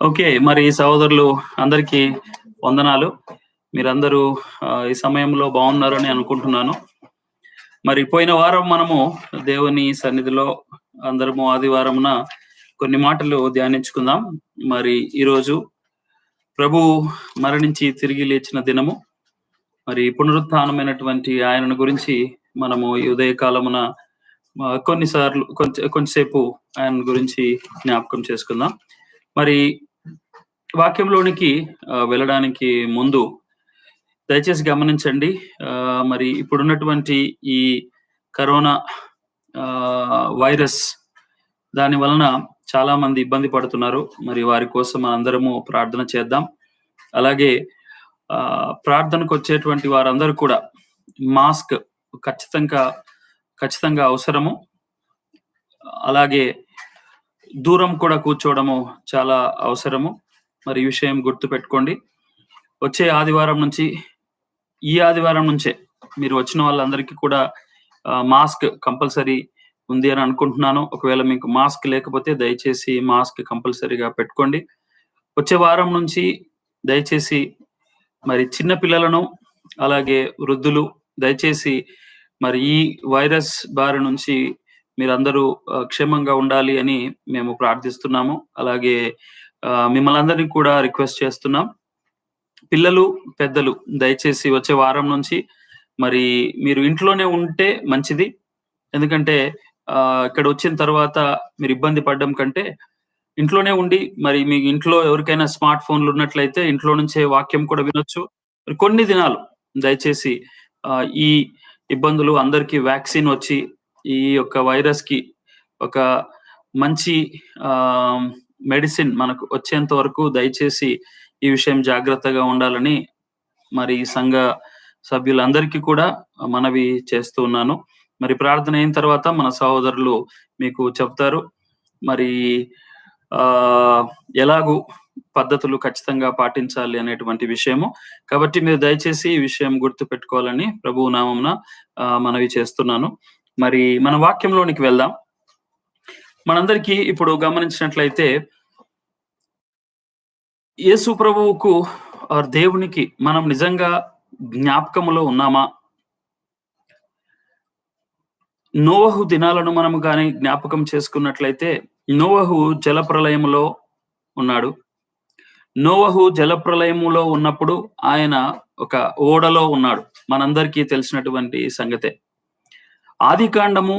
Okay. మరి సహోదరులు అందరికీ వందనాలు. మీరందరూ ఈ సమయంలో బాగున్నారని అనుకుంటున్నాను. మరి పోయిన వారం మనము దేవుని సన్నిధిలో అందరము ఆదివారమున కొన్ని మాటలు ధ్యానించుకుందాం. మరి ఈరోజు ప్రభువు మరణించి తిరిగి లేచిన దినము. మరి పునరుత్థానమైనటువంటి ఆయనను గురించి మనము ఈ ఉదయకాలమున కొంచెంసేపు ఆయన గురించి జ్ఞాపకం చేసుకుందాం. మరి వాక్యంలోనికి వెళ్ళడానికి ముందు దయచేసి గమనించండి. మరి ఇప్పుడున్నటువంటి ఈ కరోనా వైరస్ దాని వలన చాలా మంది ఇబ్బంది పడుతున్నారు. మరి వారి కోసం మనందరము ప్రార్థన చేద్దాం. అలాగే ప్రార్థనకు వచ్చేటువంటి వారందరూ కూడా మాస్క్ ఖచ్చితంగా అవసరము. అలాగే దూరం కూడా కూర్చోవడము చాలా అవసరము. మరి ఈ విషయం గుర్తుపెట్టుకోండి. వచ్చే ఆదివారం నుంచి ఈ ఆదివారం నుంచే మీరు వచ్చిన వాళ్ళందరికీ కూడా మాస్క్ కంపల్సరీ ఉంది అని అనుకుంటున్నాను. ఒకవేళ మీకు మాస్క్ లేకపోతే దయచేసి మాస్క్ కంపల్సరీగా పెట్టుకోండి. వచ్చే వారం నుంచి దయచేసి మరి చిన్న పిల్లలను అలాగే వృద్ధులు దయచేసి మరి ఈ వైరస్ బారి నుంచి మీరందరూ క్షేమంగా ఉండాలి అని మేము ప్రార్థిస్తున్నాము. అలాగే మిమ్మల్ని అందరినీ కూడా రిక్వెస్ట్ చేస్తున్నాం. పిల్లలు, పెద్దలు దయచేసి వచ్చే వారం నుంచి మరి మీరు ఇంట్లోనే ఉంటే మంచిది. ఎందుకంటే ఇక్కడ వచ్చిన తర్వాత మీరు ఇబ్బంది పడడం కంటే ఇంట్లోనే ఉండి మరి మీ ఇంట్లో ఎవరికైనా స్మార్ట్ ఫోన్లు ఉన్నట్లయితే ఇంట్లో నుంచే వాక్యం కూడా వినొచ్చు. కొన్ని దినాలు దయచేసి ఈ ఇబ్బందులు అందరికీ వ్యాక్సిన్ వచ్చి ఈ యొక్క వైరస్ కి ఒక మంచి మెడిసిన్ మనకు వచ్చేంత వరకు దయచేసి ఈ విషయం జాగ్రత్తగా ఉండాలని మరి సంఘ సభ్యులందరికీ కూడా మనవి చేస్తూ ఉన్నాను. మరి ప్రార్థన అయిన తర్వాత మన సహోదరులు మీకు చెప్తారు. మరి ఎలాగూ పద్ధతులు ఖచ్చితంగా పాటించాలి అనేటువంటి విషయము. కాబట్టి మీరు దయచేసి ఈ విషయం గుర్తు పెట్టుకోవాలని ప్రభువు నామమున మనవి చేస్తున్నాను. మరి మన వాక్యంలోనికి వెళ్దాం. మనందరికీ ఇప్పుడు గమనించినట్లయితే యేసు ప్రభువుకు దేవునికి మనం నిజంగా జ్ఞాపకములో ఉన్నామా? నోవహు దినాలను మనము కానీ జ్ఞాపకం చేసుకున్నట్లయితే నోవహు జలప్రలయములో ఉన్నాడు. నోవహు జలప్రలయములో ఉన్నప్పుడు ఆయన ఒక ఓడలో ఉన్నాడు. మనందరికీ తెలిసినటువంటి సంగతే. ఆదికాండము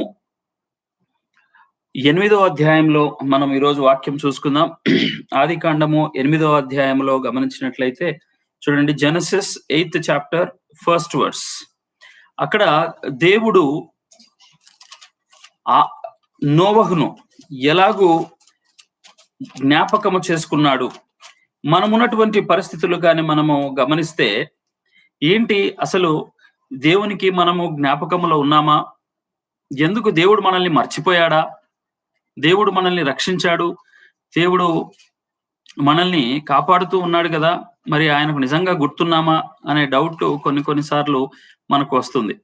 8వ అధ్యాయంలో మనం ఈరోజు వాక్యం చూసుకుందాం. ఆదికాండము 8వ అధ్యాయంలో గమనించినట్లయితే చూడండి, Genesis 8th chapter 1st verse. అక్కడ దేవుడు నోవహును ఎలాగూ జ్ఞాపకము చేసుకున్నాడు. మనమున్నటువంటి పరిస్థితులు కానీ మనము గమనిస్తే ఏంటి అసలు దేవునికి మనము జ్ఞాపకములో ఉన్నామా? ఎందుకు దేవుడు మనల్ని మర్చిపోయాడా? దేవుడు మనల్ని రక్షించాడు, దేవుడు మనల్ని కాపాడుతూ ఉన్నాడు కదా, మరి ఆయనకు నిజంగా గుర్తున్నామా అనే డౌట్ కొన్నిసార్లు మనకు వస్తుంది.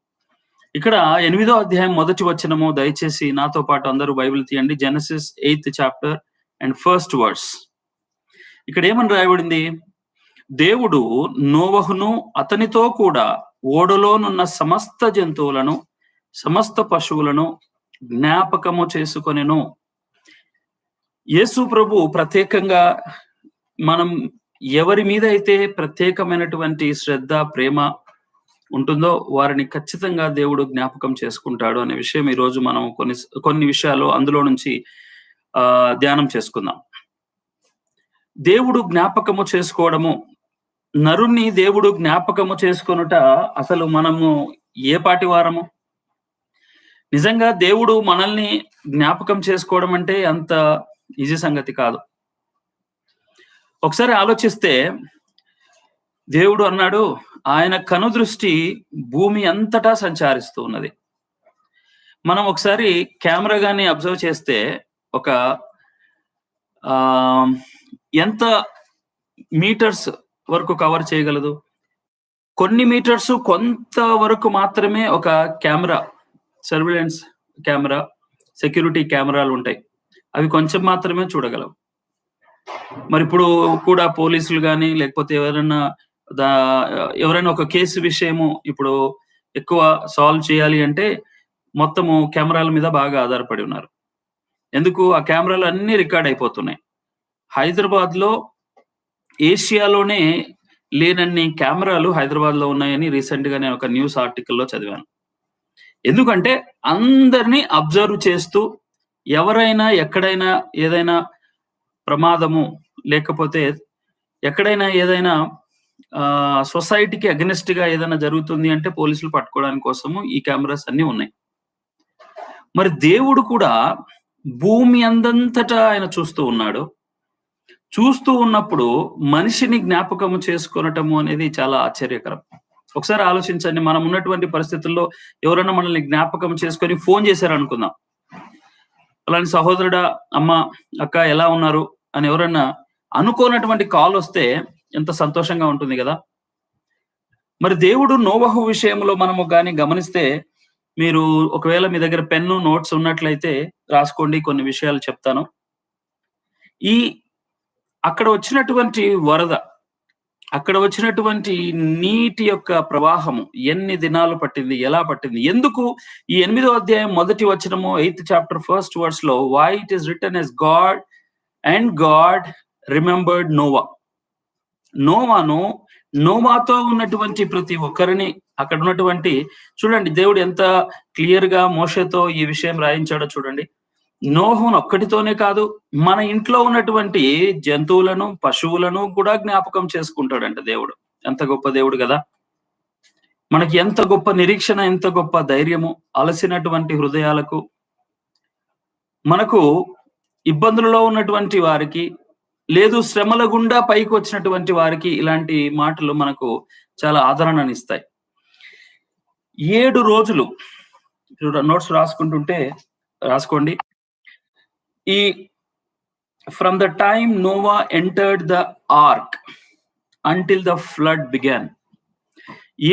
ఇక్కడ 8వ అధ్యాయం 1వ వచనము దయచేసి నాతో పాటు అందరూ బైబిల్ తీయండి. Genesis 8th chapter and 1st verse. ఇక్కడ ఏమని రాయబడింది? దేవుడు నోవహును అతనితో కూడా ఓడలోనున్న సమస్త జంతువులను సమస్త పశువులను జ్ఞాపకము చేసుకొనెను. యేసు ప్రభు ప్రత్యేకంగా మనం ఎవరి మీద అయితే ప్రత్యేకమైనటువంటి శ్రద్ధ, ప్రేమ ఉంటుందో వారిని ఖచ్చితంగా దేవుడు జ్ఞాపకం చేసుకుంటాడు అనే విషయం ఈరోజు మనం కొన్ని విషయాలు అందులో నుంచి ధ్యానం చేసుకుందాం. దేవుడు జ్ఞాపకము చేసుకోవడము, నరుణ్ణి దేవుడు జ్ఞాపకము చేసుకొనుట అసలు మనము ఏ పాటి వారము? నిజంగా దేవుడు మనల్ని జ్ఞాపకం చేసుకోవడం అంటే అంత ఈజీ సంగతి కాదు. ఒకసారి ఆలోచిస్తే దేవుడు అన్నాడు, ఆయన కనుదృష్టి భూమి అంతటా సంచారిస్తూ ఉన్నది. మనం ఒకసారి కెమెరా గాని అబ్జర్వ్ చేస్తే ఒక ఎంత మీటర్స్ వరకు కవర్ చేయగలదు? కొన్ని మీటర్స్ కొంత వరకు మాత్రమే ఒక కెమెరా, సర్విలెన్స్ కెమెరా, సెక్యూరిటీ కెమెరాలు ఉంటాయి. అవి కొంచెం మాత్రమే చూడగలవు. మరి ఇప్పుడు కూడా పోలీసులు గాని, లేకపోతే దా ఎవరైనా ఒక కేసు విషయము ఇప్పుడు ఎక్కువ సాల్వ్ చేయాలి అంటే, మొత్తము కెమెరాల మీద బాగా ఆధారపడి ఉన్నారు. ఎందుకు? ఆ కెమెరాలు అన్నీ రికార్డ్ అయిపోతున్నాయి. హైదరాబాద్‌లో ఏషియాలోనే లేనన్ని కెమెరాలు హైదరాబాద్‌లో ఉన్నాయని రీసెంట్‌గా నేను ఒక న్యూస్ ఆర్టికల్‌లో చదివాను. ఎందుకంటే అందరిని అబ్జర్వ్ చేస్తూ ఎవరైనా, ఎక్కడైనా ఏదైనా ప్రమాదము, లేకపోతే ఎక్కడైనా ఏదైనా సొసైటీకి అగెనిస్ట్‌గా ఏదైనా జరుగుతుంది అంటే పోలీసులు పట్టుకోవడానికి కోసము ఈ కెమెరాస్ అన్నీ ఉన్నాయి. మరి దేవుడు కూడా భూమి అందంతటా ఆయన చూస్తూ ఉన్నాడు. చూస్తూ ఉన్నప్పుడు మనిషిని జ్ఞాపకము చేసుకొనటము అనేది చాలా ఆశ్చర్యకరం. ఒకసారి ఆలోచించండి. మనం ఉన్నటువంటి పరిస్థితుల్లో ఎవరైనా మనల్ని జ్ఞాపకం చేసుకొని ఫోను చేశారనుకుందాం. పలానా సహోదరుడా, అమ్మ, అక్క ఎలా ఉన్నారు? అని ఎవరన్నా అనుకోనటువంటి కాలొస్తే ఎంత సంతోషంగా ఉంటుంది గదా! మరి దేవుడు నోవహు విషయంలో మనము గాని గమనిస్తే, మీరు ఒకవేళ మీ దగ్గర పెన్ను, నోట్స్ ఉన్నట్లయితే రాసుకోండి, కొన్ని విషయాలు చెప్తాను. ఈ అక్కడ వచ్చినటువంటి వరద, అక్కడ వచ్చినటువంటి నీటి యొక్క ప్రవాహము ఎన్ని దినాలు పట్టింది? ఎలా పట్టింది? ఎందుకు ఈ 8వ అధ్యాయం మొదటి వచనము 8th చాప్టర్ ఫస్ట్ వర్స్‌లో why it is written as God remembered Noah. నోవాతో ఉన్నటువంటి ప్రతి ఒక్కరిని అక్కడ ఉన్నటువంటి చూడండి, దేవుడు ఎంత క్లియర్‌గా మోషేతో ఈ విషయం రాయించాడో చూడండి. నోహును ఒక్కడితోనే కాదు, మన ఇంట్లో ఉన్నటువంటి జంతువులను, పశువులను కూడా జ్ఞాపకం చేసుకుంటాడంట దేవుడు. ఎంత గొప్ప దేవుడు గదా! మనకి ఎంత గొప్ప నిరీక్షణ, ఎంత గొప్ప ధైర్యము, అలసినటువంటి హృదయాలకు, మనకు ఇబ్బందులలో ఉన్నటువంటి వారికి, లేదు శ్రమల గుండా పైకొచ్చినటువంటి వారికి ఇలాంటి మాటలు మనకు చాలా ఆదరణనిస్తాయి. 7 రోజులు నోట్స్ రాసుకుంటుంటే రాసుకోండి. ఈ from the time Noah entered the ark until the flood began.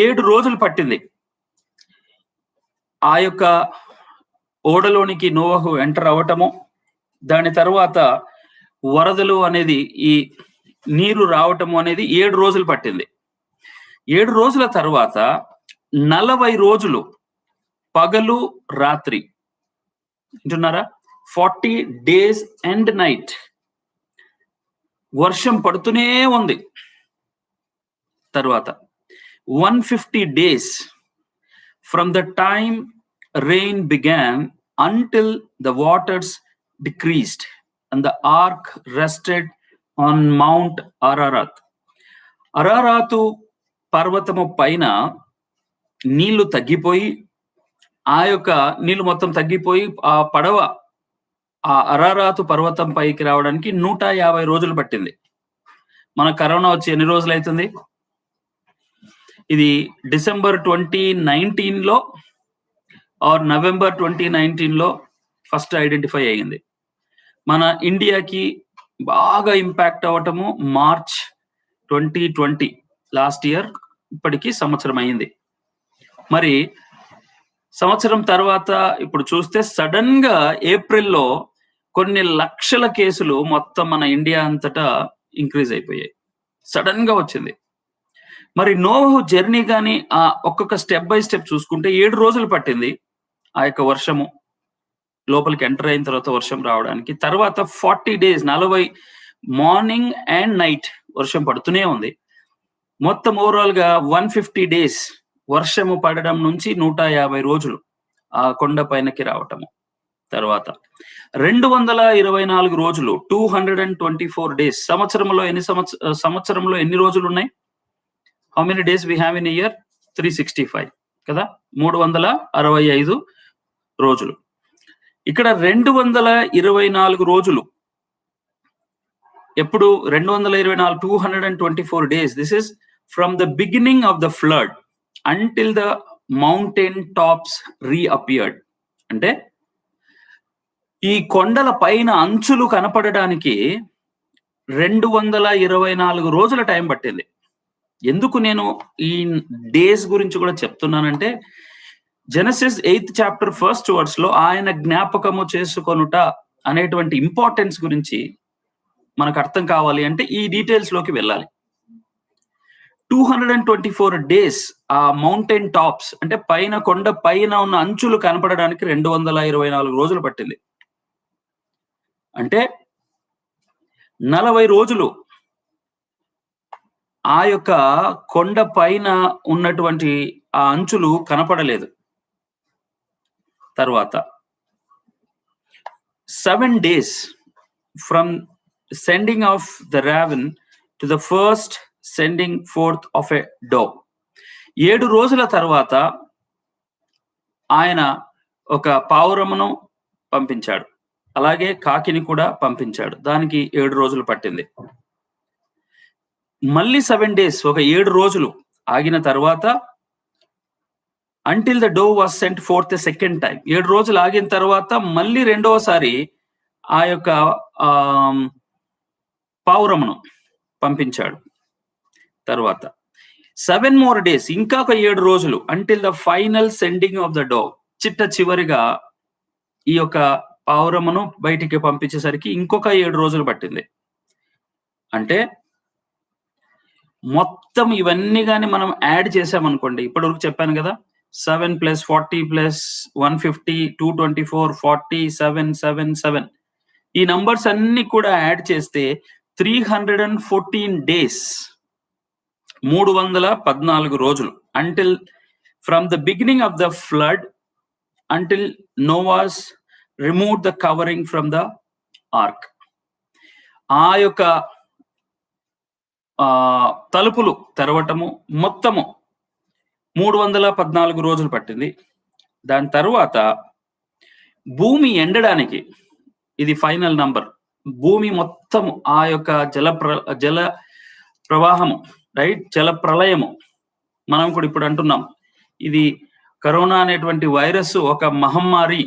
7 రోజులు పట్టింది. ఆ యొక్క ఓడలోనికి నోవహు ఎంటర్ అవ్వటము, దాని తర్వాత వరదలు అనేది, ఈ నీరు రావటము అనేది 7 రోజులు పట్టింది. 7 రోజుల తర్వాత 40 రోజులు పగలు రాత్రి, వింటున్నారా? 40 days and night వర్షం పడుతూనే ఉంది. తర్వాత 150 days from the time rain began until the waters decreased and the ark rested on Mount Ararat. Ararat పర్వతము పైన నీళ్లు తగ్గిపోయి, ఆ యొక్క నీళ్లు మొత్తం తగ్గిపోయి ఆ పడవ ఆ అరారాతు పర్వతం పైకి రావడానికి 150 రోజులు పట్టింది. మన కరోనా వచ్చి ఎన్ని రోజులు అవుతుంది? ఇది డిసెంబర్ 2019లో ఆర్ నవంబర్ 2019లో ఫస్ట్ ఐడెంటిఫై అయ్యింది. మన ఇండియాకి బాగా ఇంపాక్ట్ అవ్వటము మార్చ్ 2020, లాస్ట్ ఇయర్. ఇప్పటికి సంవత్సరం అయింది. మరి సంవత్సరం తర్వాత ఇప్పుడు చూస్తే సడన్ గా ఏప్రిల్లో కొన్ని లక్షల కేసులు మొత్తం మన ఇండియా అంతటా ఇంక్రీజ్ అయిపోయాయి. సడన్ గా వచ్చింది. మరి నోవహు జర్నీ గాని ఒక్కొక్క స్టెప్ బై స్టెప్ చూసుకుంటే 7 రోజులు పట్టింది ఆ యొక్క వర్షము లోపలికి ఎంటర్ అయిన తర్వాత వర్షం రావడానికి. తర్వాత 40 days 40 మార్నింగ్ అండ్ నైట్ వర్షం పడుతూనే ఉంది. మొత్తం ఓవరాల్ గా 150 days వర్షము పడడం నుంచి 150 రోజులు ఆ కొండ పైనకి రావటము. తర్వాత 224 రోజులు 224 days. సంవత్సరంలో ఎన్ని రోజులు ఉన్నాయి? How many days we have in a year? 365 కదా, 365 రోజులు. ఇక్కడ 224 రోజులు ఎప్పుడు? 224 224 days. This is from the beginning of the flood until the mountain tops reappeared. అంటే ఈ కొండల పైన అంచులు కనపడడానికి 224 రోజుల టైం పట్టింది. ఎందుకు నేను ఈ డేస్ గురించి కూడా చెప్తున్నానంటే, Genesis 8th chapter 1st verse లో ఆయన జ్ఞాపకము చేసుకొనుట అనేటువంటి ఇంపార్టెన్స్ గురించి మనకు అర్థం కావాలి అంటే ఈ డీటెయిల్స్ లోకి వెళ్ళాలి. 224 డేస్ ఆ మౌంటైన్ టాప్స్ అంటే పైన కొండ పైన ఉన్న అంచులు కనపడడానికి 224 రోజులు పట్టింది. అంటే 40 రోజులు ఆ యొక్క కొండ పైన ఉన్నటువంటి ఆ అంచులు కనపడలేదు. తర్వాత 7 days from sending of the raven to the first sending forth of a dove. 7 రోజుల తర్వాత ఆయన ఒక పావురమును పంపించాడు, అలాగే కాకిని కూడా పంపించాడు. దానికి 7 రోజులు పట్టింది. మళ్ళీ 7 days ఒక 7 రోజులు ఆగిన తర్వాత until the dove was sent forth a second time. 7 రోజులు ఆగిన తర్వాత మళ్ళీ రెండవసారి ఆ యొక్క పావురమును పంపించాడు. తర్వాత 7 more days ఇంకా ఒక 7 రోజులు until the final sending of the dove. చివరిగా ఈ యొక్క పావురమును బయటికి పంపించేసరికి ఇంకొక 7 రోజులు పట్టింది. అంటే మొత్తం ఇవన్నీ గాని మనం యాడ్ చేసామనుకోండి, ఇప్పటివరకు చెప్పాను కదా, 7 + 40 + 150 224 40 7 7 7 ఈ నంబర్స్ అన్ని కూడా యాడ్ చేస్తే 314 days 314 రోజులు until from the beginning of the flood until నోవాస్ remove the covering from the arc. ఆ యొక్క తలుపులు తెరవటము మొత్తము 314 రోజులు పట్టింది. దాని తరువాత భూమి ఎండడానికి, ఇది ఫైనల్ నంబర్, భూమి మొత్తము ఆ యొక్క జల ప్రవాహము, రైట్, జల ప్రళయము. మనం కూడా ఇప్పుడు అంటున్నాం ఇది కరోనా అనేటువంటి వైరస్ ఒక మహమ్మారి,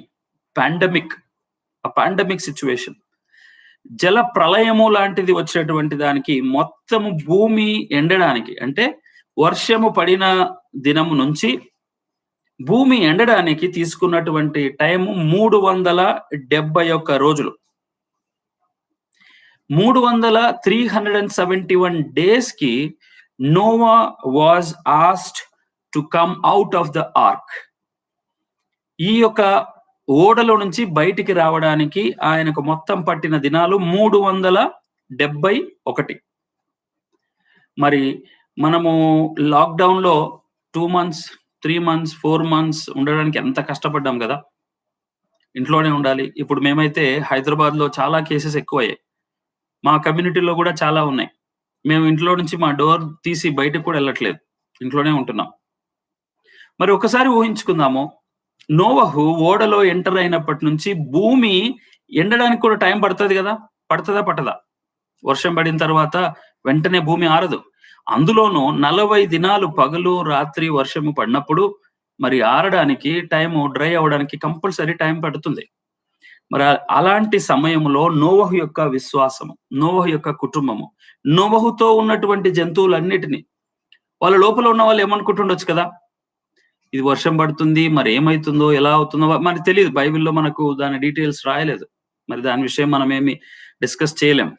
పాండమిక్ సిచ్యువేషన్. జల ప్రళయము లాంటిది వచ్చినటువంటి దానికి మొత్తము భూమి ఎండడానికి, అంటే వర్షము పడిన దినము నుంచి భూమి ఎండడానికి తీసుకున్నటువంటి టైము 371 రోజులు. 371 days కి Noah was asked to come out of the ark. ఈ యొక్క ఓడలో నుంచి బయటికి రావడానికి ఆయనకు మొత్తం పట్టిన దినాలు 371. మరి మనము లాక్డౌన్ లో 2 months 3 months 4 months ఉండడానికి ఎంత కష్టపడ్డాం కదా, ఇంట్లోనే ఉండాలి. ఇప్పుడు మేమైతే హైదరాబాద్ లో చాలా కేసెస్ ఎక్కువయ్యాయి, మా కమ్యూనిటీలో కూడా చాలా ఉన్నాయి. మేము ఇంట్లో నుంచి మా డోర్ తీసి బయటకు కూడా వెళ్ళట్లేదు, ఇంట్లోనే ఉంటున్నాం. మరి ఒకసారి ఊహించుకుందాము, నోవహు ఓడలో ఎంటర్ అయినప్పటి నుంచి భూమి ఎండడానికి కూడా టైం పడుతుంది కదా, పట్టదా? వర్షం పడిన తర్వాత వెంటనే భూమి ఆరదు. అందులోనూ 40 దినాలు పగలు రాత్రి వర్షము పడినప్పుడు మరి ఆరడానికి టైము, డ్రై అవడానికి కంపల్సరీ టైం పడుతుంది. మరి అలాంటి సమయంలో నోవహు యొక్క విశ్వాసము, నోవహు యొక్క కుటుంబము, నోవహుతో ఉన్నటువంటి జంతువులన్నిటినీ, వాళ్ళ లోపల ఉన్న వాళ్ళు ఏమనుకుంటుండొచ్చు కదా, ఇది వర్షం పడుతుంది, మరి ఏమైతుందో ఎలా అవుతుందో మనకు తెలియదు. బైబిల్లో మనకు దాని డీటెయిల్స్ రాయలేదు, మరి దాని విషయం మనం ఏమి డిస్కస్ చేయలేం.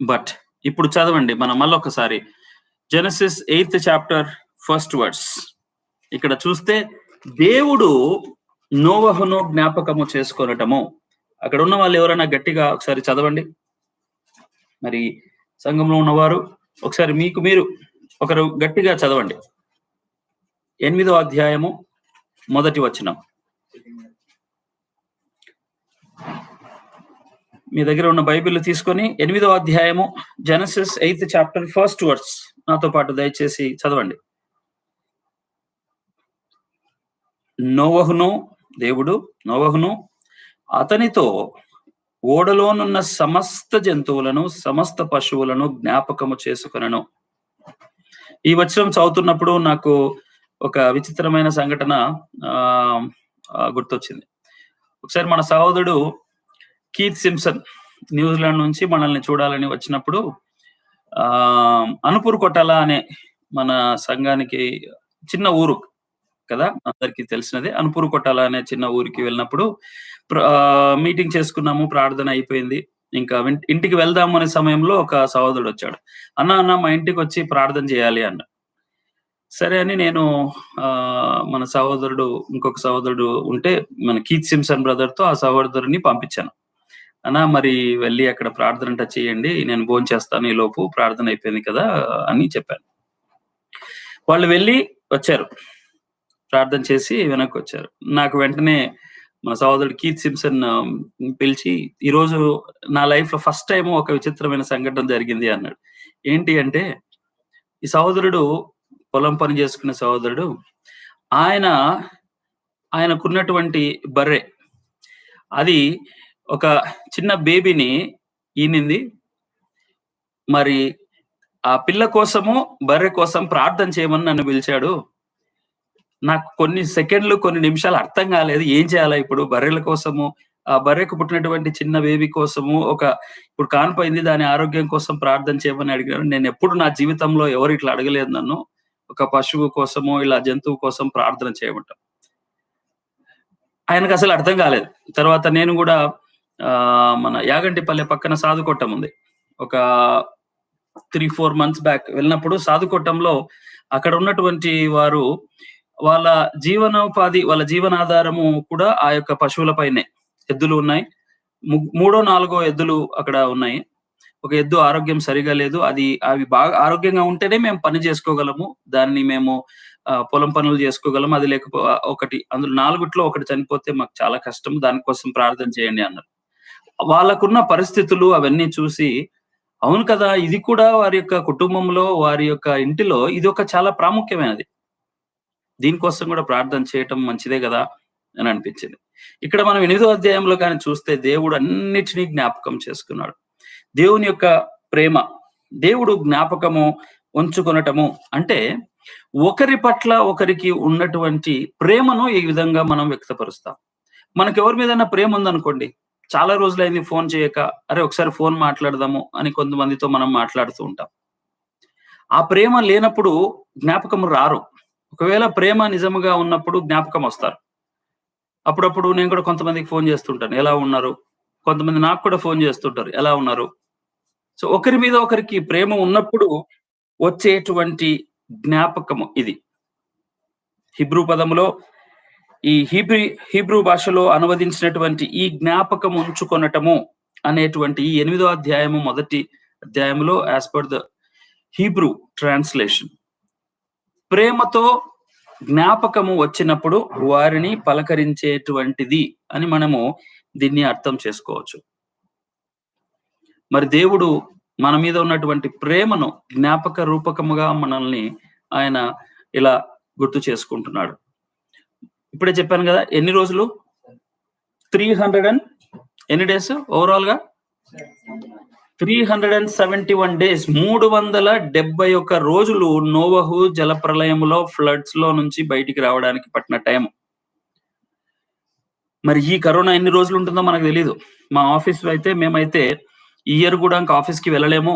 బట్ ఇప్పుడు చదవండి మనం మళ్ళొకసారి Genesis 8th chapter 1st verse. ఇక్కడ చూస్తే దేవుడు నోవహును జ్ఞాపకము చేసుకొనటము. అక్కడ ఉన్న వాళ్ళు ఎవరైనా గట్టిగా ఒకసారి చదవండి. మరి సంఘంలో ఉన్నవారు ఒకసారి మీకు మీరు ఒకరు గట్టిగా చదవండి. 8వ అధ్యాయము 1వ వచనం. మీ దగ్గర ఉన్న బైబిల్ తీసుకొని 8వ అధ్యాయము Genesis 8th chapter 1st verse నాతో పాటు దయచేసి చదవండి. దేవుడు నోవహును అతనితో ఓడలోనున్న సమస్త జంతువులను సమస్త పశువులను జ్ఞాపకము చేసుకొనెను. ఈ వచనం చదువుతున్నప్పుడు నాకు ఒక విచిత్రమైన సంఘటన గుర్తొచ్చింది. ఒకసారి మన సహోదరుడు కీత్ సింప్సన్ న్యూజిలాండ్ నుంచి మనల్ని చూడాలని వచ్చినప్పుడు అనుపూర్ కొట్టాల అనే మన సంఘానికి చిన్న ఊరు కదా, అందరికీ తెలిసినదే. అనుపూర్ కొట్టాల అనే చిన్న ఊరికి వెళ్ళినప్పుడు మీటింగ్ చేసుకున్నాము, ప్రార్థన అయిపోయింది. ఇంకా ఇంటికి వెళ్దాము అనే సమయంలో ఒక సహోదరుడొచ్చాడు. "అన్న, అన్న మా ఇంటికొచ్చి ప్రార్థన చేయాలి" అన్నాడు. సరే అని నేను మన సహోదరుడు ఇంకొక సహోదరుడు ఉంటే మన కీత్ సింప్సన్ బ్రదర్‌తో ఆ సహోదరుడిని పంపించాను. "అన్నా మరి వెళ్లి అక్కడ ప్రార్థనంట చేయండి. నేను భోంచేస్తాను ఈలోపు ప్రార్థన అయిపోయింది కదా!" అని చెప్పాను. వాళ్ళు వెళ్లి వచ్చారు. ప్రార్థన చేసి వెనక్కొచ్చారు. నాకు వెంటనే మన సహోదరుడు కీత్ సింప్సన్ పిలిచి, "ఈరోజు నా లైఫ్‌లో ఫస్ట్ టైమ్ ఒక విచిత్రమైన సంఘటన జరిగింది" అన్నాడు. ఏంటి అంటే, ఈ సహోదరుడు పొలం పని చేసుకునే సహోదరుడు. ఆయన ఆయనకున్నటువంటి బర్రె. అది ఒక చిన్న బేబీని ఈనింది. మరి ఆ పిల్ల కోసము, బర్రె కోసం ప్రార్థన చేయమని నన్ను పిలిచాడు. నాకు కొన్ని సెకండ్‌లు, కొన్ని నిమిషాలు అర్థం కాలేదు. ఏం చేయాలా ఇప్పుడు? బర్రెల కోసము, ఆ బర్రెకు పుట్టినటువంటి చిన్న బేబీ కోసము ఇప్పుడు కాన్పయింది. దాని ఆరోగ్యం కోసం ప్రార్థన చేయమని అడిగారు. నేనెప్పుడు నా జీవితంలో ఎవరు ఇట్లా అడగలేదు నన్ను. ఒక పశువు కోసమో, ఇలా జంతువు కోసం ప్రార్థన చేయమంట. ఆయనకసలు అర్థం కాలేదు. తర్వాత నేను గూడా మన యాగంటిపల్లె పక్కన సాధుకొట్టం ఉంది. ఒక 3, 4 మంత్స్ బ్యాక్ వెళ్ళినప్పుడు సాధుకొట్టంలో అక్కడ ఉన్నటువంటి వారు వాళ్ళ జీవనోపాధి, వాళ్ళ జీవనాధారము కూడా ఆ యొక్క పశువుల పైనే. ఎద్దులు ఉన్నాయి. మూడో, నాలుగో ఎద్దులు అక్కడ ఉన్నాయి. ఒక ఎద్దు ఆరోగ్యం సరిగా లేదు. అవి బాగా ఆరోగ్యంగా ఉంటేనే మేము పని చేసుకోగలము. దాన్ని మేము పొలం పనులు చేసుకోగలము. అది ఒకటి అందులో 4 ఒకటి చనిపోతే మాకు చాలా కష్టం. దానికోసం ప్రార్థన చేయండి అన్నారు. వాళ్ళకున్న పరిస్థితులు అవన్నీ చూసి, అవును కదా! ఇది కూడా వారి యొక్క కుటుంబంలో, వారి యొక్క ఇంటిలో ఇదొక చాలా ప్రాముఖ్యమైనది. దీనికోసం గూడా ప్రార్థన చేయటం మంచిదే గదా! అని అనిపించింది. ఇక్కడ మనం 8దో అధ్యాయంలో గాని చూస్తే దేవుడు అన్నిటిని జ్ఞాపకం చేసుకున్నాడు. దేవుని యొక్క ప్రేమ, దేవుడు జ్ఞాపకము ఉంచుకొనటము అంటే, ఒకరి పట్ల ఒకరికి ఉన్నటువంటి ప్రేమను ఈ విధంగా మనం వ్యక్తపరుస్తాం. మనకెవరి మీదైనా ప్రేమ ఉందనుకోండి, చాలా రోజులైంది ఫోను చేయక, అరే! ఒకసారి ఫోను మాట్లాడదాము అని కొంతమందితో మనం మాట్లాడుతూ ఉంటాం. ఆ ప్రేమ లేనప్పుడు జ్ఞాపకం రారు. ఒకవేళ ప్రేమ నిజముగా ఉన్నప్పుడు జ్ఞాపకమొస్తారు. అప్పుడప్పుడు నేను కూడా కొంతమందికి ఫోను చేస్తుంటాను. ఎలా ఉన్నారు? కొంతమంది నాకు కూడా ఫోను చేస్తుంటారు. ఎలా ఉన్నారు? సో, ఒకరి మీద ఒకరికి ప్రేమ ఉన్నప్పుడు వచ్చేటువంటి జ్ఞాపకము ఇది. హీబ్రూ పదములో ఈ హీబ్రూ భాషలో అనువదించినటువంటి ఈ జ్ఞాపకం ఉంచుకొనటము అనేటువంటి ఈ 8దో అధ్యాయము మొదటి అధ్యాయంలో as per the Hebrew translation ప్రేమతో జ్ఞాపకము వచ్చినప్పుడు వారిని పలకరించేటువంటిది అని మనము దీన్ని అర్థం చేసుకోవచ్చు. మరి దేవుడు మన మీద ఉన్నటువంటి ప్రేమను జ్ఞాపక రూపకముగా మనల్ని ఆయన ఇలా గుర్తు చేసుకుంటున్నాడు. ఇప్పుడే చెప్పాను గదా! ఎన్ని రోజులు? 300 అండ్ ఎన్ని డేస్ ఓవరాల్‌గా? 371 డేస్ 371 రోజులు నోవహు జలప్రళయములో ఫ్లడ్స్‌లో నుంచి బయటికి రావడానికి పట్టిన టైం. మరి ఈ కరోనా ఎన్ని రోజులు ఉంటుందో మనకు తెలీదు. మా ఆఫీస్‌లో అయితే మేమైతే ఈ ఇయర్ గూడా ఇంక ఆఫీస్‌కి వెళ్ళలేము.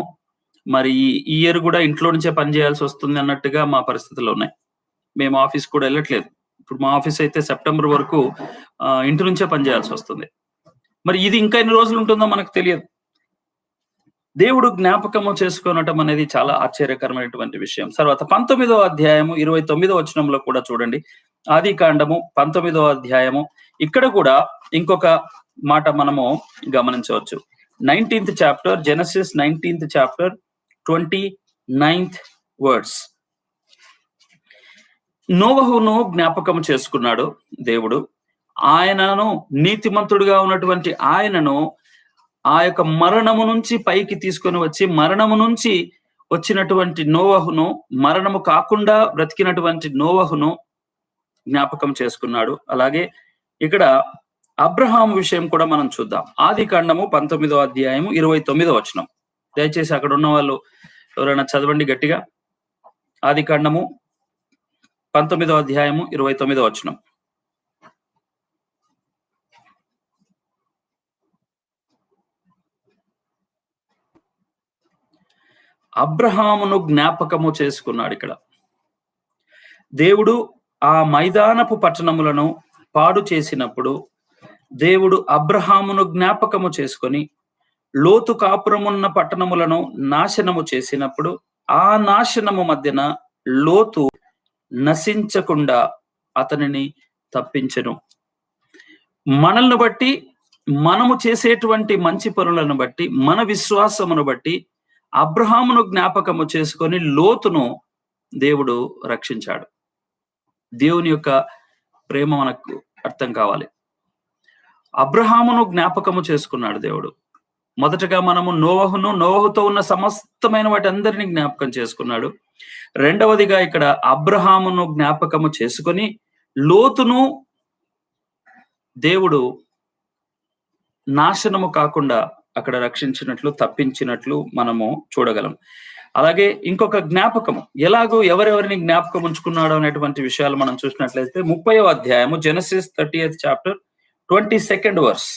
మరి ఈ ఇయర్ గూడా ఇంట్లో నుంచే పని చేయాల్సొస్తుంది అన్నట్టుగా మా పరిస్థితులున్నాయి. మేము ఆఫీస్‌కి కూడా ఎళ్ళట్లేదు. ఇప్పుడు మా ఆఫీస్ అయితే సెప్టెంబర్ వరకు ఇంటి నుంచే పని చేయాల్సొస్తుంది. మరి ఇది ఇంకా ఎన్ని రోజులు ఉంటుందో మనకు తెలియదు. దేవుడు జ్ఞాపకము చేసుకోనటం అనేది చాలా ఆశ్చర్యకరమైనటువంటి విషయం. తర్వాత 19వ అధ్యాయము 29వ వచనంలో కూడా చూడండి. ఆదికాండము 19వ అధ్యాయము ఇక్కడ కూడా ఇంకొక మాట మనము గమనించవచ్చు. 19th chapter Genesis 19th chapter 29th words. నోవహును జ్ఞాపకం చేసుకున్నాడు దేవుడు. ఆయనను నీతిమంతుడుగా ఉన్నటువంటి ఆయనను ఆ యొక్క మరణము నుంచి పైకి తీసుకొని వచ్చి, మరణము నుంచి వచ్చినటువంటి నోవహును, మరణము కాకుండా బ్రతికినటువంటి నోవహును జ్ఞాపకం చేసుకున్నాడు. అలాగే ఇక్కడ అబ్రహాము విషయం కూడా మనం చూద్దాం. ఆదికాండము 19వ అధ్యాయము 29వ వచనం. దయచేసి అక్కడ ఉన్న వాళ్ళు ఎవరైనా చదవండి గట్టిగా. ఆదికాండము 19వ అధ్యాయము 29వ వచనం. అబ్రహామును జ్ఞాపకము చేసుకున్నాడు ఇక్కడ. దేవుడు ఆ మైదానపు పట్టణములను పాడు చేసినప్పుడు దేవుడు అబ్రహామును జ్ఞాపకము చేసుకొని లోతు కాపురమున్న పట్టణములను నాశనము చేసినప్పుడు ఆ నాశనము మధ్యన లోతు నశించకుండా అతనిని తప్పించెను. మనల్ని బట్టి, మనము చేసేటువంటి మంచి పనులను బట్టి, మన విశ్వాసమును బట్టి అబ్రహామును జ్ఞాపకము చేసుకొని లోతును దేవుడు రక్షించాడు. దేవుని యొక్క ప్రేమ మనకు అర్థం కావాలి. అబ్రహామును జ్ఞాపకము చేసుకున్నాడు దేవుడు. మొదటగా మనము నోవహుతో ఉన్న సమస్తమైన వాటి అందరినీ జ్ఞాపకం చేసుకున్నాడు. రెండవదిగా ఇక్కడ అబ్రహామును జ్ఞాపకము చేసుకొని లోతును దేవుడు నాశనము కాకుండా అక్కడ రక్షించినట్లు, తప్పించినట్లు మనము చూడగలం. అలాగే ఇంకొక జ్ఞాపకము ఎలాగో ఎవరెవరిని జ్ఞాపకం ఉంచుకున్నాడు అనేటువంటి విషయాలు మనం చూసినట్లయితే 30వ అధ్యాయము Genesis 30th chapter 22nd verse.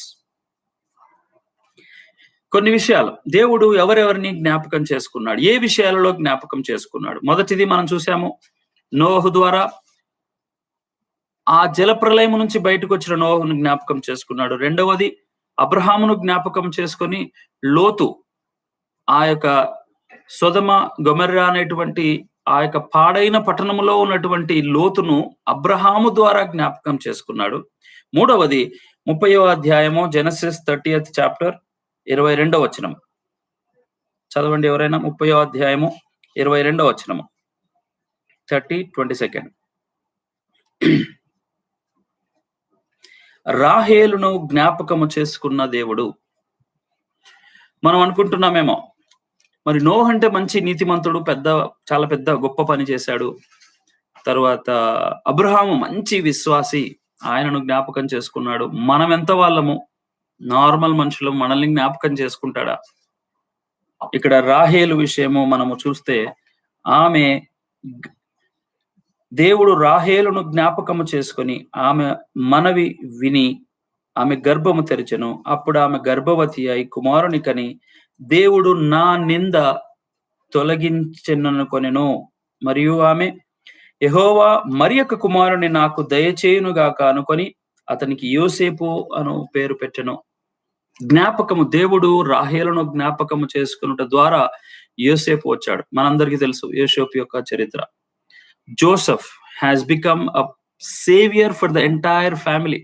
కొన్ని విషయాలు దేవుడు ఎవరెవరిని జ్ఞాపకం చేసుకున్నాడు, ఏ విషయాలలో జ్ఞాపకం చేసుకున్నాడు. మొదటిది మనం చూసాము, నోవహు ద్వారా ఆ జల ప్రళయం నుంచి బయటకు వచ్చిన నోవహును జ్ఞాపకం చేసుకున్నాడు. రెండవది అబ్రహామును జ్ఞాపకం చేసుకొని లోతు ఆ యొక్క సొదమ గొమొర్రా అనేటువంటి ఆ యొక్క పాడైన పట్టణములో ఉన్నటువంటి లోతును అబ్రహాము ద్వారా జ్ఞాపకం చేసుకున్నాడు. మూడవది 30వ అధ్యాయము జెనసిస్ 30th చాప్టర్ 22వ వచనం చదవండి ఎవరైనా. 30వ అధ్యాయము 22వ వచనము 30:22. రాహేలును జ్ఞాపకము చేసుకున్న దేవుడు. మనం అనుకుంటున్నామేమో మరి నోహ్ అంటే మంచి నీతిమంతుడు, చాలా పెద్ద గొప్ప పని చేశాడు. తరువాత అబ్రహాము మంచి విశ్వాసి, ఆయనను జ్ఞాపకం చేసుకున్నాడు. మనం ఎంత వాళ్ళము, నార్మల్ మనుషులు, మనల్ని జ్ఞాపకం చేసుకుంటాడా? ఇక్కడ రాహేలు విషయము మనము చూస్తే ఆమె దేవుడు రాహేలును జ్ఞాపకము చేసుకొని ఆమె మనవి విని ఆమె గర్భము తెరిచెను. అప్పుడు ఆమె గర్భవతి అయి కుమారుని కని దేవుడు నా నింద తొలగించెననుకొనెను. మరియు ఆమె యెహోవా మరి యొక్క కుమారుని నాకు దయచేయునుగాక అనుకొని అతనికి యోసేపు అను పేరు పెట్టెను. జ్ఞాపకము, దేవుడు రాహేలును జ్ఞాపకము చేసుకునుట ద్వారా యోసేపు వచ్చాడు. మనందరికీ తెలుసు యోసేపు యొక్క చరిత్ర. Joseph has become a saviour for the entire family.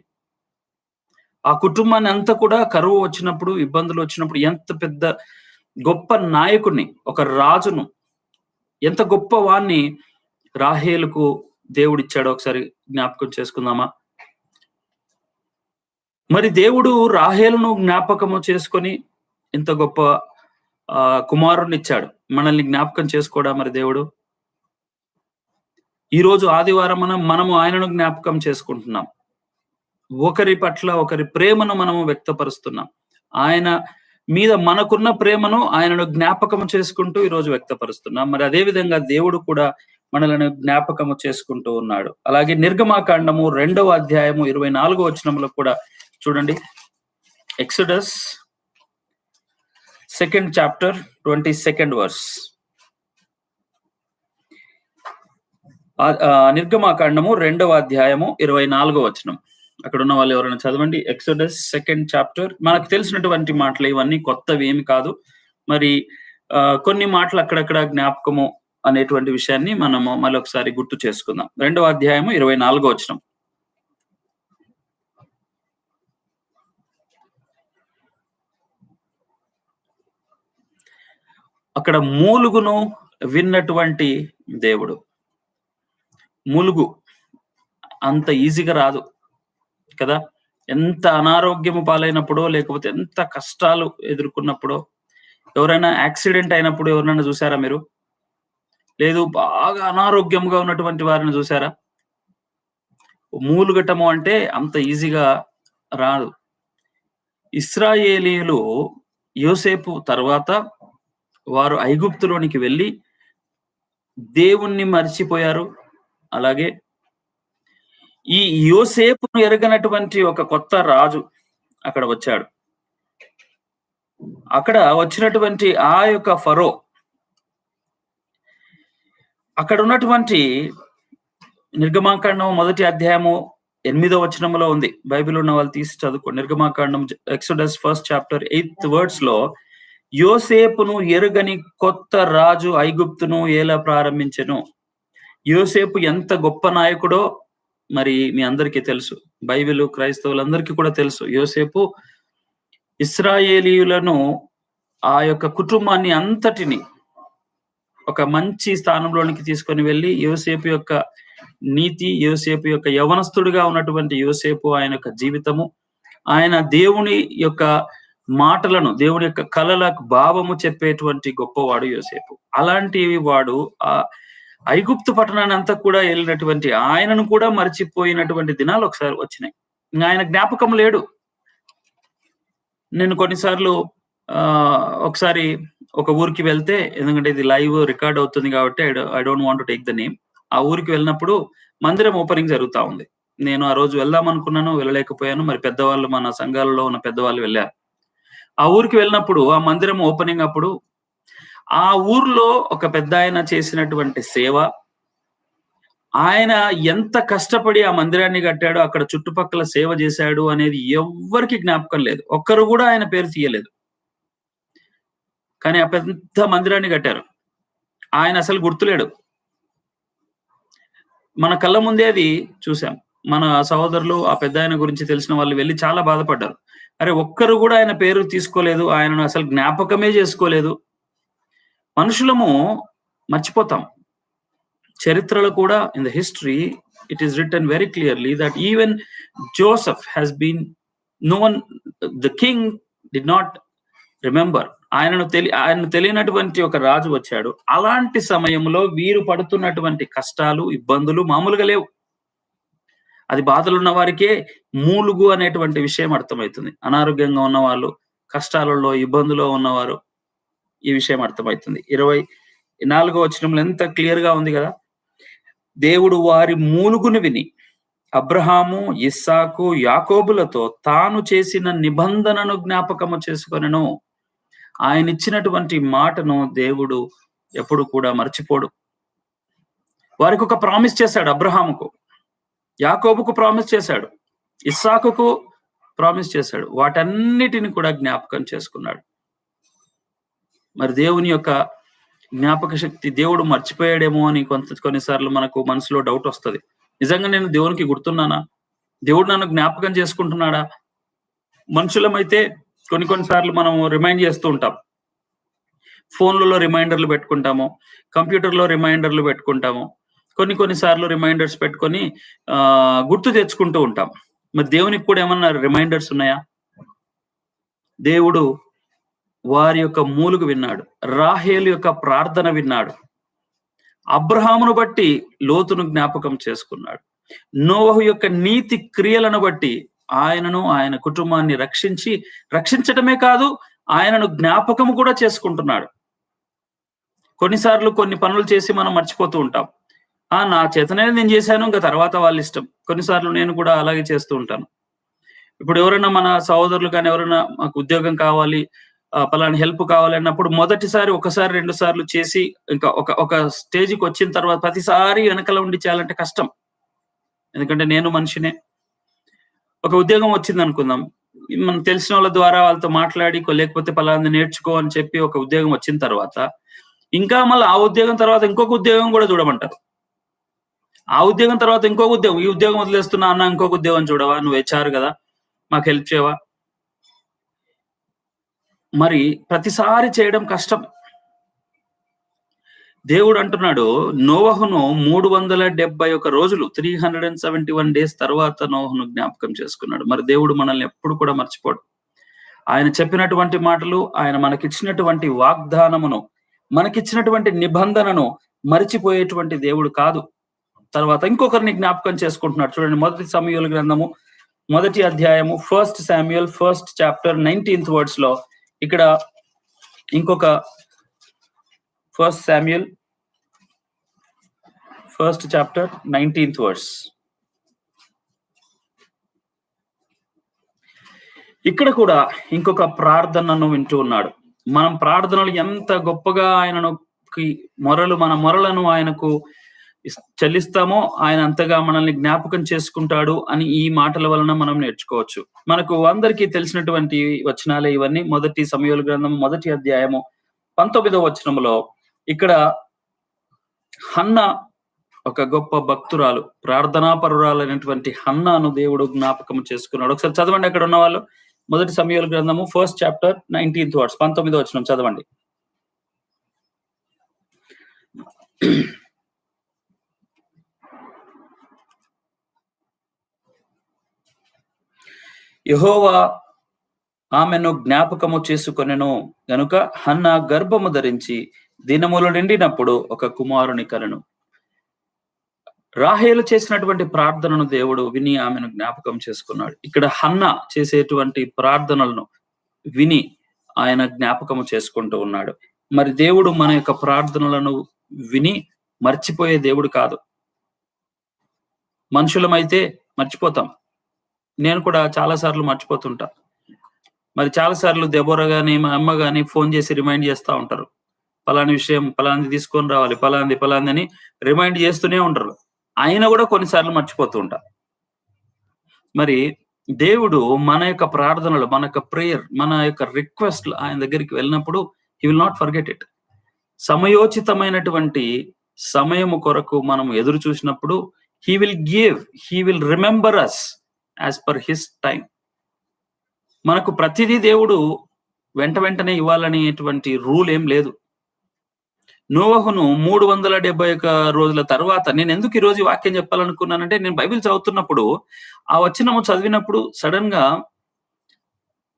ఆ కుటుంబాన్ని అంతా కూడా కరువు వచ్చినప్పుడు, ఇబ్బందులు వచ్చినప్పుడు ఎంత పెద్ద గొప్ప నాయకుడిని, ఒక రాజును, ఎంత గొప్ప వాణ్ణి రాహేలుకు దేవుడిచ్చాడో ఒకసారి జ్ఞాపకం చేసుకుందామా? మరి దేవుడు రాహేలును జ్ఞాపకము చేసుకొని ఇంత గొప్ప కుమారుని ఇచ్చాడు. మనల్ని జ్ఞాపకం చేసుకోడా మరి దేవుడు? ఈరోజు ఆదివారం మనము ఆయనను జ్ఞాపకం చేసుకుంటున్నాం. ఒకరి పట్ల ఒకరి ప్రేమను మనము వ్యక్తపరుస్తున్నాం. ఆయన మీద మనకున్న ప్రేమను ఆయనను జ్ఞాపకము చేసుకుంటూ ఈరోజు వ్యక్తపరుస్తున్నాం. మరి అదే విధంగా దేవుడు కూడా మనలను జ్ఞాపకము చేసుకుంటూ ఉన్నాడు. అలాగే నిర్గమాకాండము 2వ అధ్యాయము 24వ వచనంలో కూడా చూడండి. Exodus 2nd chapter 22nd verse. నిర్గమాకాండము 2వ అధ్యాయము 24వ వచనం. అక్కడ ఉన్న వాళ్ళు ఎవరైనా చదవండి. Exodus 2nd chapter. మనకు తెలిసినటువంటి మాటలు, ఇవన్నీ కొత్తవి ఏమి కాదు. మరి కొన్ని మాటలు అక్కడక్కడ జ్ఞాపకము అనేటువంటి విషయాన్ని మనము మళ్ళీ ఒకసారి గుర్తు చేసుకుందాం. 2వ అధ్యాయము 24వ వచనం. అక్కడ మూలుగును విన్నటువంటి దేవుడు. మూలుగు అంత ఈజీగా రాదు కదా. ఎంత అనారోగ్యము పాలైనప్పుడో, లేకపోతే ఎంత కష్టాలు ఎదుర్కొన్నప్పుడో, ఎవరైనా యాక్సిడెంట్ అయినప్పుడు ఎవరైనా చూసారా మీరు? లేదు బాగా అనారోగ్యంగా ఉన్నటువంటి వారిని చూసారా? మూలుగటము అంటే అంత ఈజీగా రాదు. ఇశ్రాయేలీయులు యోసేపు తర్వాత వారు ఐగుప్తులోనికి వెళ్ళి దేవుణ్ణి మర్చిపోయారు. అలాగే ఈ యోసేపును ఎరగనటువంటి ఒక కొత్త రాజు అక్కడ వచ్చాడు. అక్కడ వచ్చినటువంటి ఆ యొక్క ఫరో, అక్కడ ఉన్నటువంటి నిర్గమాకాండం 1వ అధ్యాయము 8వ వచనంలో ఉంది. బైబిల్ ఉన్న వాళ్ళు తీసి చదువుకోండి. నిర్గమాకాండం exodus 1st chapter 8th words లో యోసేపును ఎరుగని కొత్త రాజు ఐగుప్తును ఏలా ప్రారంభించెను. యోసేపు ఎంత గొప్ప నాయకుడో మరి మీ అందరికీ తెలుసు. బైబిల్ క్రైస్తవులందరికీ కూడా తెలుసు. యోసేపు ఇశ్రాయేలీయులను ఆ యొక్క కుటుంబాన్ని అంతటిని ఒక మంచి స్థానంలోనికి తీసుకొని వెళ్ళి యోసేపు యొక్క నీతి, యోసేపు యొక్క యవనస్తుడిగా ఉన్నటువంటి యోసేపు ఆయన యొక్క జీవితము, ఆయన దేవుని యొక్క మాటలను, దేవుని యొక్క కలలకు భావము చెప్పేటువంటి గొప్పవాడు యోసేపు. అలాంటి వాడు ఐగుప్తు పట్టణాన్ని అంతా కూడా వెళ్ళినటువంటి ఆయనను కూడా మర్చిపోయినటువంటి దినాలు ఒకసారి వచ్చినాయి. ఆయన జ్ఞాపకం లేడు. నేను కొన్నిసార్లు ఒకసారి ఒక ఊరికి వెళ్తే, ఎందుకంటే ఇది లైవ్ రికార్డ్ అవుతుంది కాబట్టి I don't want to take the name. ఆ ఊరికి వెళ్ళినప్పుడు మందిరం ఓపెనింగ్ జరుగుతా ఉంది. నేను ఆ రోజు వెళ్దాం అనుకున్నాను, వెళ్ళలేకపోయాను. మరి పెద్దవాళ్ళు, మన సంఘాలలో ఉన్న పెద్దవాళ్ళు వెళ్ళారు. ఆ ఊరికి వెళ్ళినప్పుడు ఆ మందిరం ఓపెనింగ్ అప్పుడు ఆ ఊర్లో ఒక పెద్దాయన చేసినటువంటి సేవ, ఆయన ఎంత కష్టపడి ఆ మందిరాన్ని కట్టాడో, అక్కడ చుట్టుపక్కల సేవ చేశాడు అనేది ఎవ్వరికి జ్ఞాపకం లేదు. ఒక్కరు కూడా ఆయన పేరు తీయలేదు. కానీ ఆ పెద్ద మందిరాన్ని కట్టారు. ఆయన అసలు గుర్తులేడు. మన కళ్ళ ముందే అది చూసాం. మన సహోదరులు ఆ పెద్దాయన గురించి తెలిసిన వాళ్ళు వెళ్ళి చాలా బాధపడ్డారు. అరే, ఒక్కరు కూడా ఆయన పేరు తీసుకోలేదు, ఆయనను అసలు జ్ఞాపకమే చేసుకోలేదు. మనుషులము మర్చిపోతాం. చరిత్రలో కూడా in the history it is written very clearly that even Joseph has been no one, the king did not remember. ఆయనను తెలియనటువంటి ఒక రాజు వచ్చాడు. అలాంటి సమయంలో వీరు పడుతున్నటువంటి కష్టాలు, ఇబ్బందులు మామూలుగా లేవు. అది బాధలు ఉన్న వారికే మూలుగు అనేటువంటి విషయం అర్థమవుతుంది. అనారోగ్యంగా ఉన్నవాళ్ళు, కష్టాలలో ఇబ్బందులో ఉన్నవారు ఈ విషయం అర్థమవుతుంది. 24వ వచనంలో ఎంత క్లియర్ గా ఉంది కదా. దేవుడు వారి మూలుగును విని అబ్రహాము, ఇస్సాకు, యాకోబులతో తాను చేసిన నిబంధనను జ్ఞాపకము చేసుకొనెను. ఆయన ఇచ్చినటువంటి మాటను దేవుడు ఎప్పుడు కూడా మర్చిపోడు. వారికి ఒక ప్రామిస్ చేశాడు. అబ్రహాముకు, యాకోబుకు ప్రామిస్ చేశాడు, ఇస్సాకుకు ప్రామిస్ చేశాడు. వాటన్నిటిని కూడా జ్ఞాపకం చేసుకున్నాడు. మరి దేవుని యొక్క జ్ఞాపక శక్తి దేవుడు మర్చిపోయాడేమో అని కొన్నిసార్లు మనకు మనసులో డౌట్ వస్తుంది. నిజంగా నేను దేవునికి గుర్తున్నానా? దేవుడు నన్ను జ్ఞాపకం చేసుకుంటున్నాడా? మనుషులమైతే కొన్నిసార్లు మనం రిమైండ్ చేస్తూ ఉంటాం. ఫోన్లలో రిమైండర్లు పెట్టుకుంటాము, కంప్యూటర్లో రిమైండర్లు పెట్టుకుంటాము. కొన్నిసార్లు రిమైండర్స్ పెట్టుకొని గుర్తు తెచ్చుకుంటూ ఉంటాం. మరి దేవునికి కూడా ఏమన్నా రిమైండర్స్ ఉన్నాయా? దేవుడు వారి యొక్క మూలుగు విన్నాడు. రాహేలు యొక్క ప్రార్థన విన్నాడు. అబ్రహామును బట్టి లోతును జ్ఞాపకం చేసుకున్నాడు. నోవహు యొక్క నీతి క్రియలను బట్టి ఆయనను, ఆయన కుటుంబాన్ని రక్షించటమే కాదు, ఆయనను జ్ఞాపకము కూడా చేసుకుంటున్నాడు. కొన్నిసార్లు కొన్ని పనులు చేసి మనం మర్చిపోతూ ఉంటాం. నా చేతనే నేను చేశాను, ఇంకా తర్వాత వాళ్ళ ఇష్టం. కొన్నిసార్లు నేను కూడా అలాగే చేస్తూ ఉంటాను. ఇప్పుడు ఎవరైనా మన సహోదరులు కానీ ఎవరైనా మాకు ఉద్యోగం కావాలి, పలాని హెల్ప్ కావాలి అన్నప్పుడు మొదటిసారి 1-2 సార్లు చేసి ఇంకా ఒక స్టేజ్కి వచ్చిన తర్వాత ప్రతిసారి వెనకాల ఉండి చేయాలంటే కష్టం. ఎందుకంటే నేను మనిషినే. ఒక ఉద్యోగం వచ్చింది అనుకుందాం, మనం తెలిసిన వాళ్ళ ద్వారా వాళ్ళతో మాట్లాడి, లేకపోతే పలానా నేర్చుకో అని చెప్పి ఒక ఉద్యోగం వచ్చిన తర్వాత ఇంకా మళ్ళీ ఆ ఉద్యోగం తర్వాత ఇంకొక ఉద్యోగం కూడా చూడమంటారు. ఆ ఉద్యోగం తర్వాత ఇంకొక ఉద్యోగం, ఈ ఉద్యోగం వదిలేస్తున్నా అన్న ఇంకొక ఉద్యోగం చూడవా, నువ్వు హెచ్ఆర్ కదా, మాకు హెల్ప్ చేయవా? మరి ప్రతిసారి చేయడం కష్టం. దేవుడు అంటున్నాడు, నోవహును 371 రోజులు 371 డేస్ తర్వాత నోవహును జ్ఞాపకం చేసుకున్నాడు. మరి దేవుడు మనల్ని ఎప్పుడు కూడా మర్చిపోడు. ఆయన చెప్పినటువంటి మాటలు, ఆయన మనకిచ్చినటువంటి వాగ్దానమును, మనకిచ్చినటువంటి నిబంధనను మరిచిపోయేటువంటి దేవుడు కాదు. తర్వాత ఇంకొకరిని జ్ఞాపకం చేసుకుంటున్నాడు. చూడండి, 1 సమూయేలు గ్రంథము 1వ అధ్యాయము 1 Samuel 1st chapter 19th words లో ఇక్కడ ఇంకొక 1 Samuel 1st chapter 19th words. ఇక్కడ కూడా ఇంకొక ప్రార్థనను వింటూ ఉన్నాడు. మనం ప్రార్థనలు ఎంత గొప్పగా ఆయనను మన మొరలను ఆయనకు చెల్లిస్తామో ఆయన అంతగా మనల్ని జ్ఞాపకం చేసుకుంటాడు అని ఈ మాటల వలన మనం నేర్చుకోవచ్చు. మనకు అందరికీ తెలిసినటువంటి వచనాలే ఇవన్నీ. మొదటి సమూయేలు గ్రంథం 1వ అధ్యాయము 19వ వచనములో ఇక్కడ హన్నా ఒక గొప్ప భక్తురాలు, ప్రార్థనాపరురాలైనటువంటి హన్నాను దేవుడు జ్ఞాపకం చేసుకున్నాడు. ఒకసారి చదవండి అక్కడ ఉన్నవాళ్ళు. మొదటి సమూయేలు గ్రంథము 1st చాప్టర్ 19th వర్స్, 19వ వచనం చదవండి. యెహోవా ఆమెను జ్ఞాపకము చేసుకొనెను గనుక హన్నా గర్భము ధరించి దినములు నిండినప్పుడు ఒక కుమారుని కనెను. రాహేలు చేసినటువంటి ప్రార్థనను దేవుడు విని ఆమెను జ్ఞాపకం చేసుకున్నాడు. ఇక్కడ హన్నా చేసేటువంటి ప్రార్థనలను విని ఆయన జ్ఞాపకము చేసుకుంటూ ఉన్నాడు. మరి దేవుడు మన యొక్క ప్రార్థనలను విని మర్చిపోయే దేవుడు కాదు. మనుషులమైతే మర్చిపోతాం. నేను కూడా చాలా సార్లు మర్చిపోతుంటా. మరి చాలా సార్లు దెబోరా గాని, మా అమ్మ గాని ఫోన్ చేసి రిమైండ్ చేస్తా ఉంటారు. పలాని విషయం, పలాంది తీసుకొని రావాలి, పలాంది అని రిమైండ్ చేస్తూనే ఉంటారు. అయినా కూడా కొన్నిసార్లు మర్చిపోతూ ఉంటా. మరి దేవుడు మన యొక్క ప్రార్థనలు, మన యొక్క ప్రేయర్, మన యొక్క రిక్వెస్ట్లు ఆయన దగ్గరికి వెళ్ళినప్పుడు he will not forget it. సమయోచితమైనటువంటి సమయము కొరకు మనం ఎదురు చూసినప్పుడు he will remember us as per his time. మనకు ప్రతిదీ దేవుడు వెంటనే ఇవ్వాలనేటువంటి రూల్ ఏం లేదు. నోవహును 371 రోజుల తర్వాత, నేను ఎందుకు ఈ రోజు ఈ వాక్యం చెప్పాలనుకున్నానంటే, నేను బైబిల్ చదువుతున్నప్పుడు ఆ వచనము చదివినప్పుడు సడన్ గా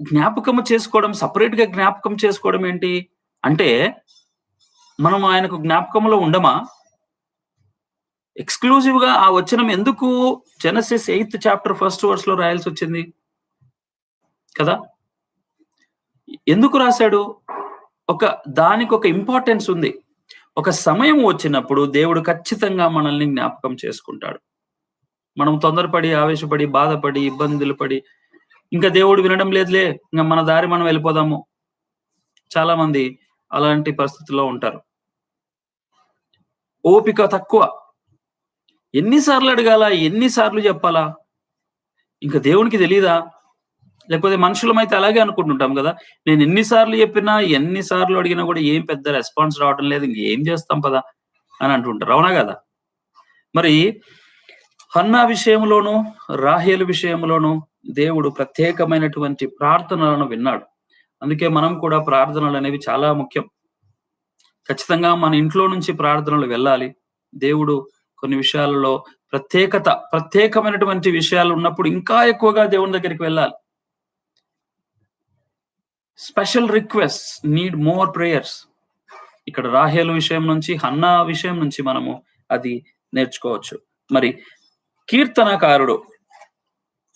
జ్ఞాపకం చేసుకోవడం, సపరేట్ గా జ్ఞాపకం చేసుకోవడం ఏంటి అంటే, మనం ఆయనకు జ్ఞాపకంలో ఉండమా? ఎక్స్క్లూజివ్ గా ఆ వచనం ఎందుకు Genesis 8th chapter 1st verse లో రాయాల్సి వచ్చింది కదా? ఎందుకు రాశాడు? దానికి ఒక ఇంపార్టెన్స్ ఉంది. ఒక సమయం వచ్చినప్పుడు దేవుడు ఖచ్చితంగా మనల్ని జ్ఞాపకం చేసుకుంటాడు. మనం తొందరపడి, ఆవేశపడి, బాధపడి, ఇబ్బందులు పడి, ఇంకా దేవుడు వినడం లేదులే, ఇంకా మన దారి మనం వెళ్ళిపోదాము. చాలా మంది అలాంటి పరిస్థితుల్లో ఉంటారు. ఓపిక తక్కువ. ఎన్నిసార్లు అడగాల, ఎన్నిసార్లు చెప్పాలా? ఇంకా దేవునికి తెలీదా? లేకపోతే మనుషులమైతే అలాగే అనుకుంటుంటాం కదా, నేను ఎన్నిసార్లు చెప్పినా, ఎన్నిసార్లు అడిగినా కూడా ఏం పెద్ద రెస్పాన్స్ రావడం లేదు, ఇంకేం చేస్తాం పదా అని అంటుంటారు. అవునా కదా? మరి హన్నా విషయంలోను, రాహేలు విషయంలోను దేవుడు ప్రత్యేకమైనటువంటి ప్రార్థనలను విన్నాడు. అందుకే మనం కూడా ప్రార్థనలు అనేవి చాలా ముఖ్యం. ఖచ్చితంగా మన ఇంట్లో నుంచి ప్రార్థనలు వెళ్ళాలి. దేవుడు కొన్ని విషయాలలో ప్రత్యేకమైనటువంటి విషయాలు ఉన్నప్పుడు ఇంకా ఎక్కువగా దేవుని దగ్గరికి వెళ్ళాలి. Special request need more prayers. ఇక్కడ రాహేలు విషయం నుంచి, హన్నా విషయం నుంచి మనము అది నేర్చుకోవచ్చు. మరి కీర్తనకారుడు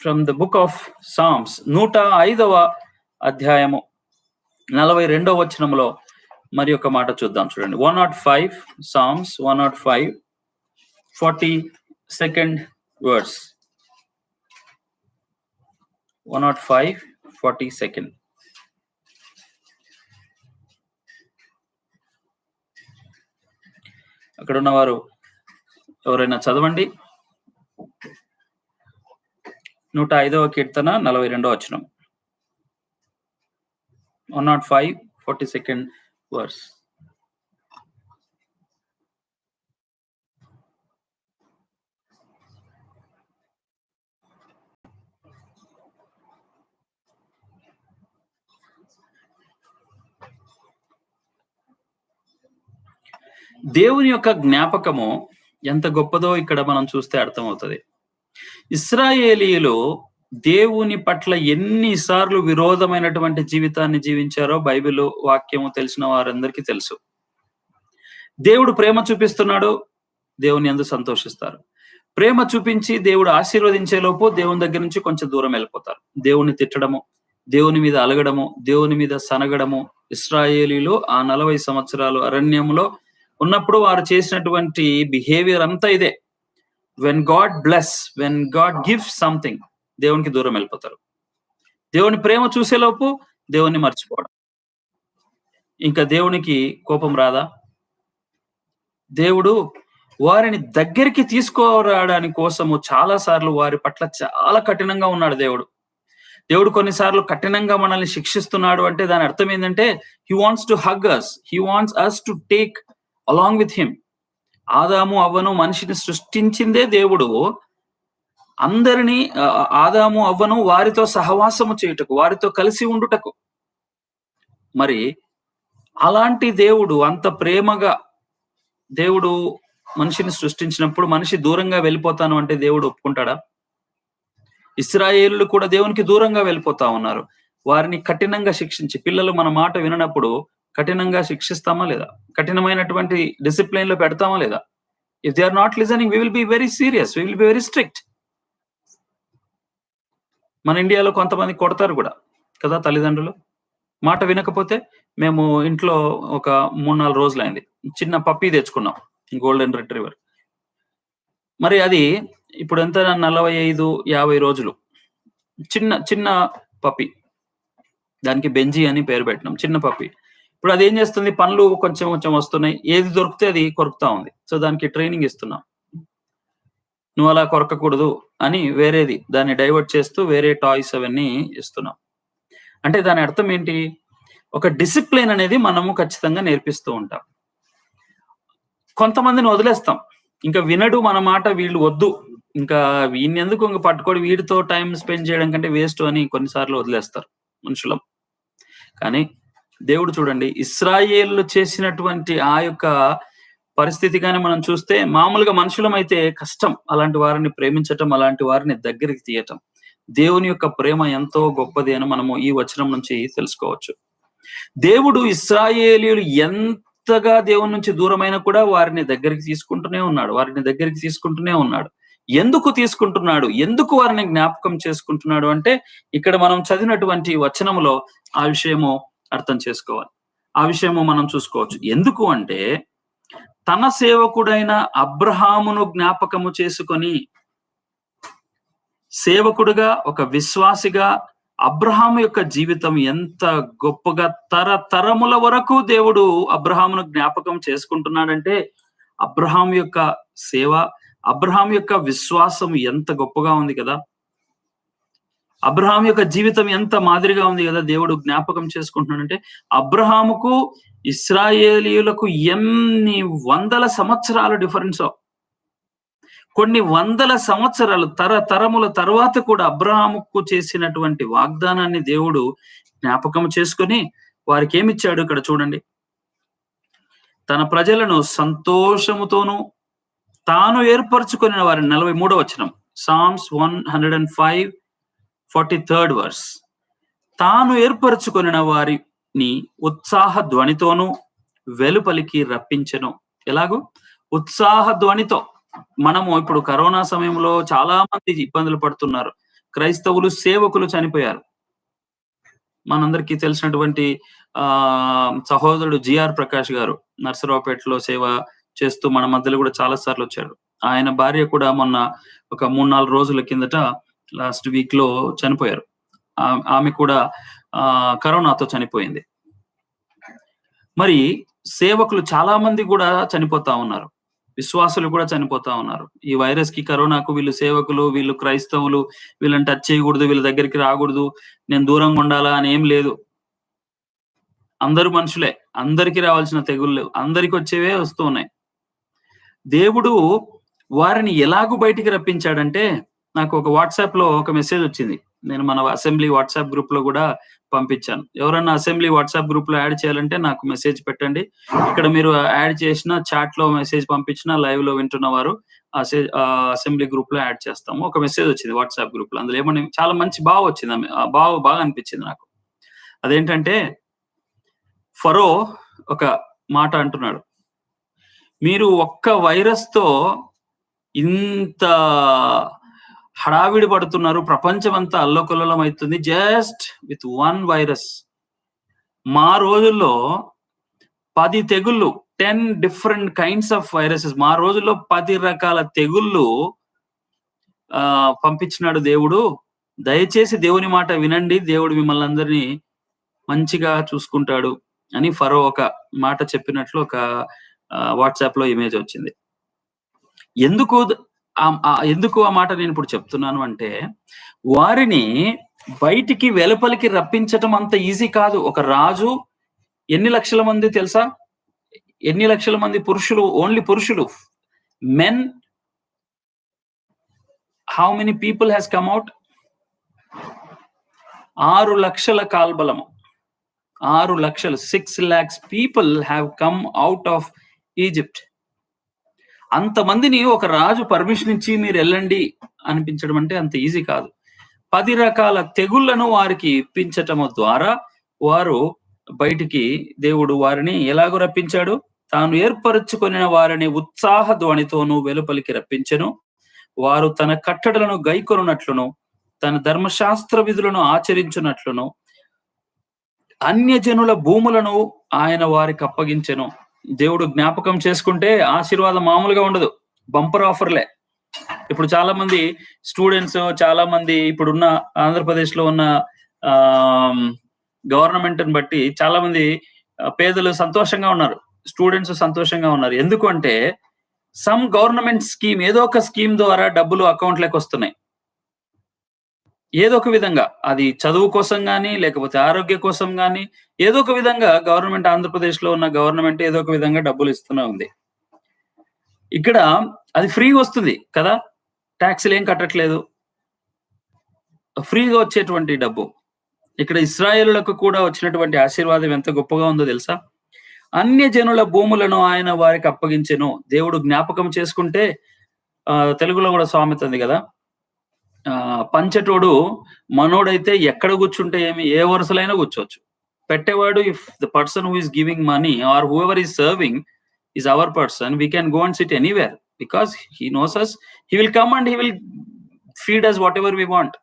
from the book of Psalms 105వ అధ్యాయము 42వ వచనంలో మరి ఒక మాట చూద్దాం. చూడండి, 105 సామ్స్ 105 42nd వర్స్. 105 42. అక్కడ ఉన్నవారు ఎవరైనా చదవండి. 105వ కీర్తన 42వ వచనం. 105 42nd వర్స్. దేవుని యొక్క జ్ఞాపకము ఎంత గొప్పదో ఇక్కడ మనం చూస్తే అర్థమవుతుంది. ఇశ్రాయేలీయులు దేవుని పట్ల ఎన్నిసార్లు విరోధమైనటువంటి జీవితాన్ని జీవించారో బైబిల్ వాక్యము తెలిసిన వారందరికీ తెలుసు. దేవుడు ప్రేమ చూపిస్తున్నాడు, దేవుని యందు సంతోషిస్తారు. ప్రేమ చూపించి దేవుడు ఆశీర్వదించే లోపు దేవుని దగ్గర నుంచి కొంచెం దూరం వెళ్ళిపోతారు. దేవుని తిట్టడము, దేవుని మీద అలగడము, దేవుని మీద సనగడము. ఇశ్రాయేలీయులు ఆ 40 సంవత్సరాలు అరణ్యంలో ఉన్నప్పుడు వారు చేసినటువంటి బిహేవియర్ అంతా ఇదే. వెన్ గాడ్ గివ్స్ సంథింగ్, దేవునికి దూరం వెళ్ళిపోతారు. దేవుని ప్రేమ చూసేలోపు దేవుణ్ణి మర్చిపోవడం. ఇంకా దేవునికి కోపం రాదా? దేవుడు వారిని దగ్గరికి తీసుకురావడానికి కోసము చాలా సార్లు వారి పట్ల చాలా కఠినంగా ఉన్నాడు దేవుడు. దేవుడు కొన్నిసార్లు కఠినంగా మనల్ని శిక్షిస్తున్నాడు అంటే దాని అర్థం ఏంటంటే he wants to hug us. He wants us to take along with him. ఆదాము అవ్వను మనిషిని సృష్టించిందే దేవుడు అందరినీ ఆదాము అవ్వను వారితో సహవాసము చేయుటకు, వారితో కలిసి ఉండుటకు. మరి అలాంటి దేవుడు అంత ప్రేమగా దేవుడు మనిషిని సృష్టించినప్పుడు మనిషి దూరంగా వెళ్ళిపోతాను అంటే దేవుడు ఒప్పుకుంటాడా? ఇశ్రాయేలులు కూడా దేవునికి దూరంగా వెళ్ళిపోతా ఉన్నారు. వారిని కఠినంగా శిక్షించి, పిల్లలు మన మాట విననప్పుడు కఠినంగా శిక్షిస్తామా లేదా? కఠినమైనటువంటి డిసిప్లిన్ లో పెడతామా లేదా? If they are not listening we will be very serious, we will be very strict. మన ఇండియాలో కొంతమంది కొడతారు కూడా కదా తల్లిదండ్రులు. మాట వినకపోతే మేము ఇంట్లో ఒక 3-4 రోజులైంది. చిన్న పప్పీ తెచ్చుకున్నాం, గోల్డెన్ రిట్రీవర్. మరి అది ఇప్పుడు ఎంత 45-50 రోజులు చిన్న చిన్న పప్పీ. దానికి బెంజీ అని పేరు పెట్టినాం, చిన్న పప్పీ. ఇప్పుడు అదేం చేస్తుంది, పనులు కొంచెం కొంచెం వస్తున్నాయి, ఏది దొరికితే అది కొరుకుతా ఉంది. సో దానికి ట్రైనింగ్ ఇస్తున్నాం, నువ్వు అలా కొరకకూడదు అని వేరేది దాన్ని డైవర్ట్ చేస్తూ వేరే టాయ్స్ అవన్నీ ఇస్తున్నాం. అంటే దాని అర్థం ఏంటి, ఒక డిసిప్లిన్ అనేది మనము ఖచ్చితంగా నేర్పిస్తూ ఉంటాం. కొంతమందిని వదిలేస్తాం, ఇంకా వినడు మన మాట, వీళ్ళు వద్దు, ఇంకా వీణెందుకు ఇంక పట్టుకోడు, వీడితో టైం స్పెండ్ చేయడం కంటే వేస్ట్ అని కొన్నిసార్లు వదిలేస్తారు మనుషులం. కానీ దేవుడు చూడండి, ఇశ్రాయేలు చేసినటువంటి ఆ యొక్క పరిస్థితి గాని మనం చూస్తే, మామూలుగా మనుషులం అయితే కష్టం అలాంటి వారిని ప్రేమించటం, అలాంటి వారిని దగ్గరికి తీయటం. దేవుని యొక్క ప్రేమ ఎంతో గొప్పది అని మనము ఈ వచనం నుంచి తెలుసుకోవచ్చు. దేవుడు ఇశ్రాయేలీయులు ఎంతగా దేవుని నుంచి దూరమైన కూడా వారిని దగ్గరికి తీసుకుంటూనే ఉన్నాడు, వారిని దగ్గరికి తీసుకుంటూనే ఉన్నాడు. ఎందుకు తీసుకుంటున్నాడు, ఎందుకు వారిని జ్ఞాపకం చేసుకుంటున్నాడు అంటే, ఇక్కడ మనం చదివినటువంటి వచనములో ఆ విషయము అర్థం చేసుకోవాలి, ఆ విషయము మనం చూసుకోవచ్చు. ఎందుకు అంటే, తన సేవకుడైన అబ్రహామును జ్ఞాపకము చేసుకొని, సేవకుడుగా ఒక విశ్వాసిగా అబ్రహాము యొక్క జీవితం ఎంత గొప్పగా తరతరముల వరకు దేవుడు అబ్రహామును జ్ఞాపకం చేసుకుంటున్నాడంటే, అబ్రహాం యొక్క సేవ, అబ్రహాం యొక్క విశ్వాసం ఎంత గొప్పగా ఉంది కదా. అబ్రహాం యొక్క జీవితం ఎంత మాదిరిగా ఉంది కదా, దేవుడు జ్ఞాపకం చేసుకుంటున్నాడంటే. అబ్రహాముకు ఇశ్రాయేలీయులకు ఎన్ని వందల సంవత్సరాల డిఫరెన్స్, కొన్ని వందల సంవత్సరాలు తరతరముల తర్వాత కూడా అబ్రహాముకు చేసినటువంటి వాగ్దానాన్ని దేవుడు జ్ఞాపకం చేసుకొని వారికి ఏమిచ్చాడు ఇక్కడ చూడండి. తన ప్రజలను సంతోషముతోనూ తాను ఏర్పరచుకున్న వారిని, 43వ వచనం, Psalms 105:43 verse, తాను ఏర్పరచుకొనిన వారిని ఉత్సాహ ధ్వనితోనూ వెలుపలికి రప్పించెను. ఎలాగూ? ఉత్సాహ ధ్వనితో. మనము ఇప్పుడు కరోనా సమయంలో చాలా మంది ఇబ్బందులు పడుతున్నారు. క్రైస్తవులు సేవకులు చనిపోయారు. మనందరికీ తెలిసినటువంటి సహోదరుడు జిఆర్ ప్రకాష్ గారు నర్సరావుపేటలో సేవ చేస్తూ మన మధ్యలో కూడా చాలా సార్లు వచ్చారు. ఆయన భార్య కూడా మొన్న ఒక 3-4 రోజుల కిందట లాస్ట్ వీక్ లో చనిపోయారు. ఆమె కూడా కరోనాతో చనిపోయింది. మరి సేవకులు చాలా మంది కూడా చనిపోతా ఉన్నారు, విశ్వాసులు కూడా చనిపోతా ఉన్నారు. ఈ వైరస్ కి, కరోనాకు వీళ్ళు సేవకులు, వీళ్ళు క్రైస్తవులు, వీళ్ళని టచ్ చేయకూడదు, వీళ్ళ దగ్గరికి రాకూడదు, నేను దూరంగా ఉండాలా అని ఏం లేదు. అందరూ మనుషులే, అందరికీ రావాల్సిన తెగుళ్ళు అందరికి వచ్చేవే వస్తూ ఉన్నాయి. దేవుడు వారిని ఎలాగూ బయటికి రప్పించాడంటే, నాకు ఒక వాట్సాప్ లో ఒక మెసేజ్ వచ్చింది, నేను మన అసెంబ్లీ వాట్సాప్ గ్రూప్ లో కూడా పంపించాను. ఎవరన్నా అసెంబ్లీ వాట్సాప్ గ్రూప్ లో యాడ్ చేయాలంటే నాకు మెసేజ్ పెట్టండి. ఇక్కడ మీరు యాడ్ చేసిన, చాట్ లో మెసేజ్ పంపించిన, లైవ్ లో వింటున్న వారు అసెంబ్లీ గ్రూప్ లో యాడ్ చేస్తాము. ఒక మెసేజ్ వచ్చింది వాట్సాప్ గ్రూప్ లో, అందులో ఏమని చాలా మంచి బాగా వచ్చింది, బాగా అనిపించింది నాకు. అదేంటంటే, ఫరో ఒక మాట అంటున్నాడు, మీరు ఒక్క వైరస్ తో ఇంత హడావిడి పడుతున్నారు, ప్రపంచం అంతా అల్లకొల్లోలం అవుతుంది, జస్ట్ విత్ 1 వైరస్. మా రోజుల్లో 10 తెగుళ్ళు, 10 డిఫరెంట్ కైండ్స్ ఆఫ్ వైరసెస్, మా రోజుల్లో 10 రకాల తెగుళ్ళు పంపించినాడు దేవుడు. దయచేసి దేవుని మాట వినండి, దేవుడు మిమ్మల్ని అందరినీ మంచిగా చూసుకుంటాడు అని ఫరో ఒక మాట చెప్పినట్లు ఒక వాట్సాప్ లో ఇమేజ్ వచ్చింది. ఎందుకు ఎందుకు ఆ మాట నేను ఇప్పుడు చెప్తున్నాను అంటే, వారిని బయటికి వెలుపలికి రప్పించటం అంత ఈజీ కాదు. ఒక రాజు ఎన్ని లక్షల మంది తెలుసా? ఎన్ని లక్షల మంది పురుషులు, ఓన్లీ పురుషులు. Men, how many people has come out? 6 లక్షల కాల్బలము. 6 లక్షలు, 6 lakhs people have come out of Egypt. అంతమందిని ఒక రాజు పర్మిషన్ ఇచ్చి మీరు వెళ్ళండి అనిపించడం అంటే అంత ఈజీ కాదు. 10 రకాల తెగుళ్లను వారికి ఇప్పించటము ద్వారా వారు బయటికి, దేవుడు వారిని ఎలాగో రప్పించాడు? తాను ఏర్పరచుకొనిన వారిని ఉత్సాహ ధ్వనితోనూ వెలుపలికి రప్పించెను. వారు తన కట్టడలను గైకొనున్నట్లును, తన ధర్మశాస్త్ర విధులను ఆచరించున్నట్లును, అన్యజనుల భూములను ఆయన వారికి అప్పగించెను. దేవుడు జ్ఞాపకం చేసుకుంటే ఆశీర్వాదం మామూలుగా ఉండదు, బంపర్ ఆఫర్లే. ఇప్పుడు చాలా మంది స్టూడెంట్స్, చాలా మంది ఇప్పుడున్న ఆంధ్రప్రదేశ్ లో ఉన్న గవర్నమెంట్ ని బట్టి చాలా మంది పేదలు సంతోషంగా ఉన్నారు, స్టూడెంట్స్ సంతోషంగా ఉన్నారు. ఎందుకు అంటే సమ్ గవర్నమెంట్ స్కీమ్, ఏదో ఒక స్కీమ్ ద్వారా డబ్బులు అకౌంట్లోకి వస్తున్నాయి. ఏదో ఒక విధంగా, అది చదువు కోసం గానీ, లేకపోతే ఆరోగ్య కోసం గానీ, ఏదో ఒక విధంగా గవర్నమెంట్, ఆంధ్రప్రదేశ్ లో ఉన్న గవర్నమెంట్ ఏదో ఒక విధంగా డబ్బులు ఇస్తూనే ఉంది. ఇక్కడ అది ఫ్రీగా వస్తుంది కదా, ట్యాక్స్లు ఏం కట్టట్లేదు, ఫ్రీగా వచ్చేటువంటి డబ్బు. ఇక్కడ ఇశ్రాయేలులకు కూడా వచ్చినటువంటి ఆశీర్వాదం ఎంత గొప్పగా ఉందో తెలుసా? అన్య జనుల భూములను ఆయన వారికి అప్పగించెను. దేవుడు జ్ఞాపకం చేసుకుంటే, తెలుగులో కూడా సామెత ఉంది కదా, పంచటోడు మనోడైతే ఎక్కడ కూర్చుంటే ఏమి, ఏ వరుసలైనా కూర్చోవచ్చు. పెట్టేవాడు, if the person who is giving money or whoever is serving is our person, we can go and sit anywhere because he knows us. He will come and he will feed us whatever we want.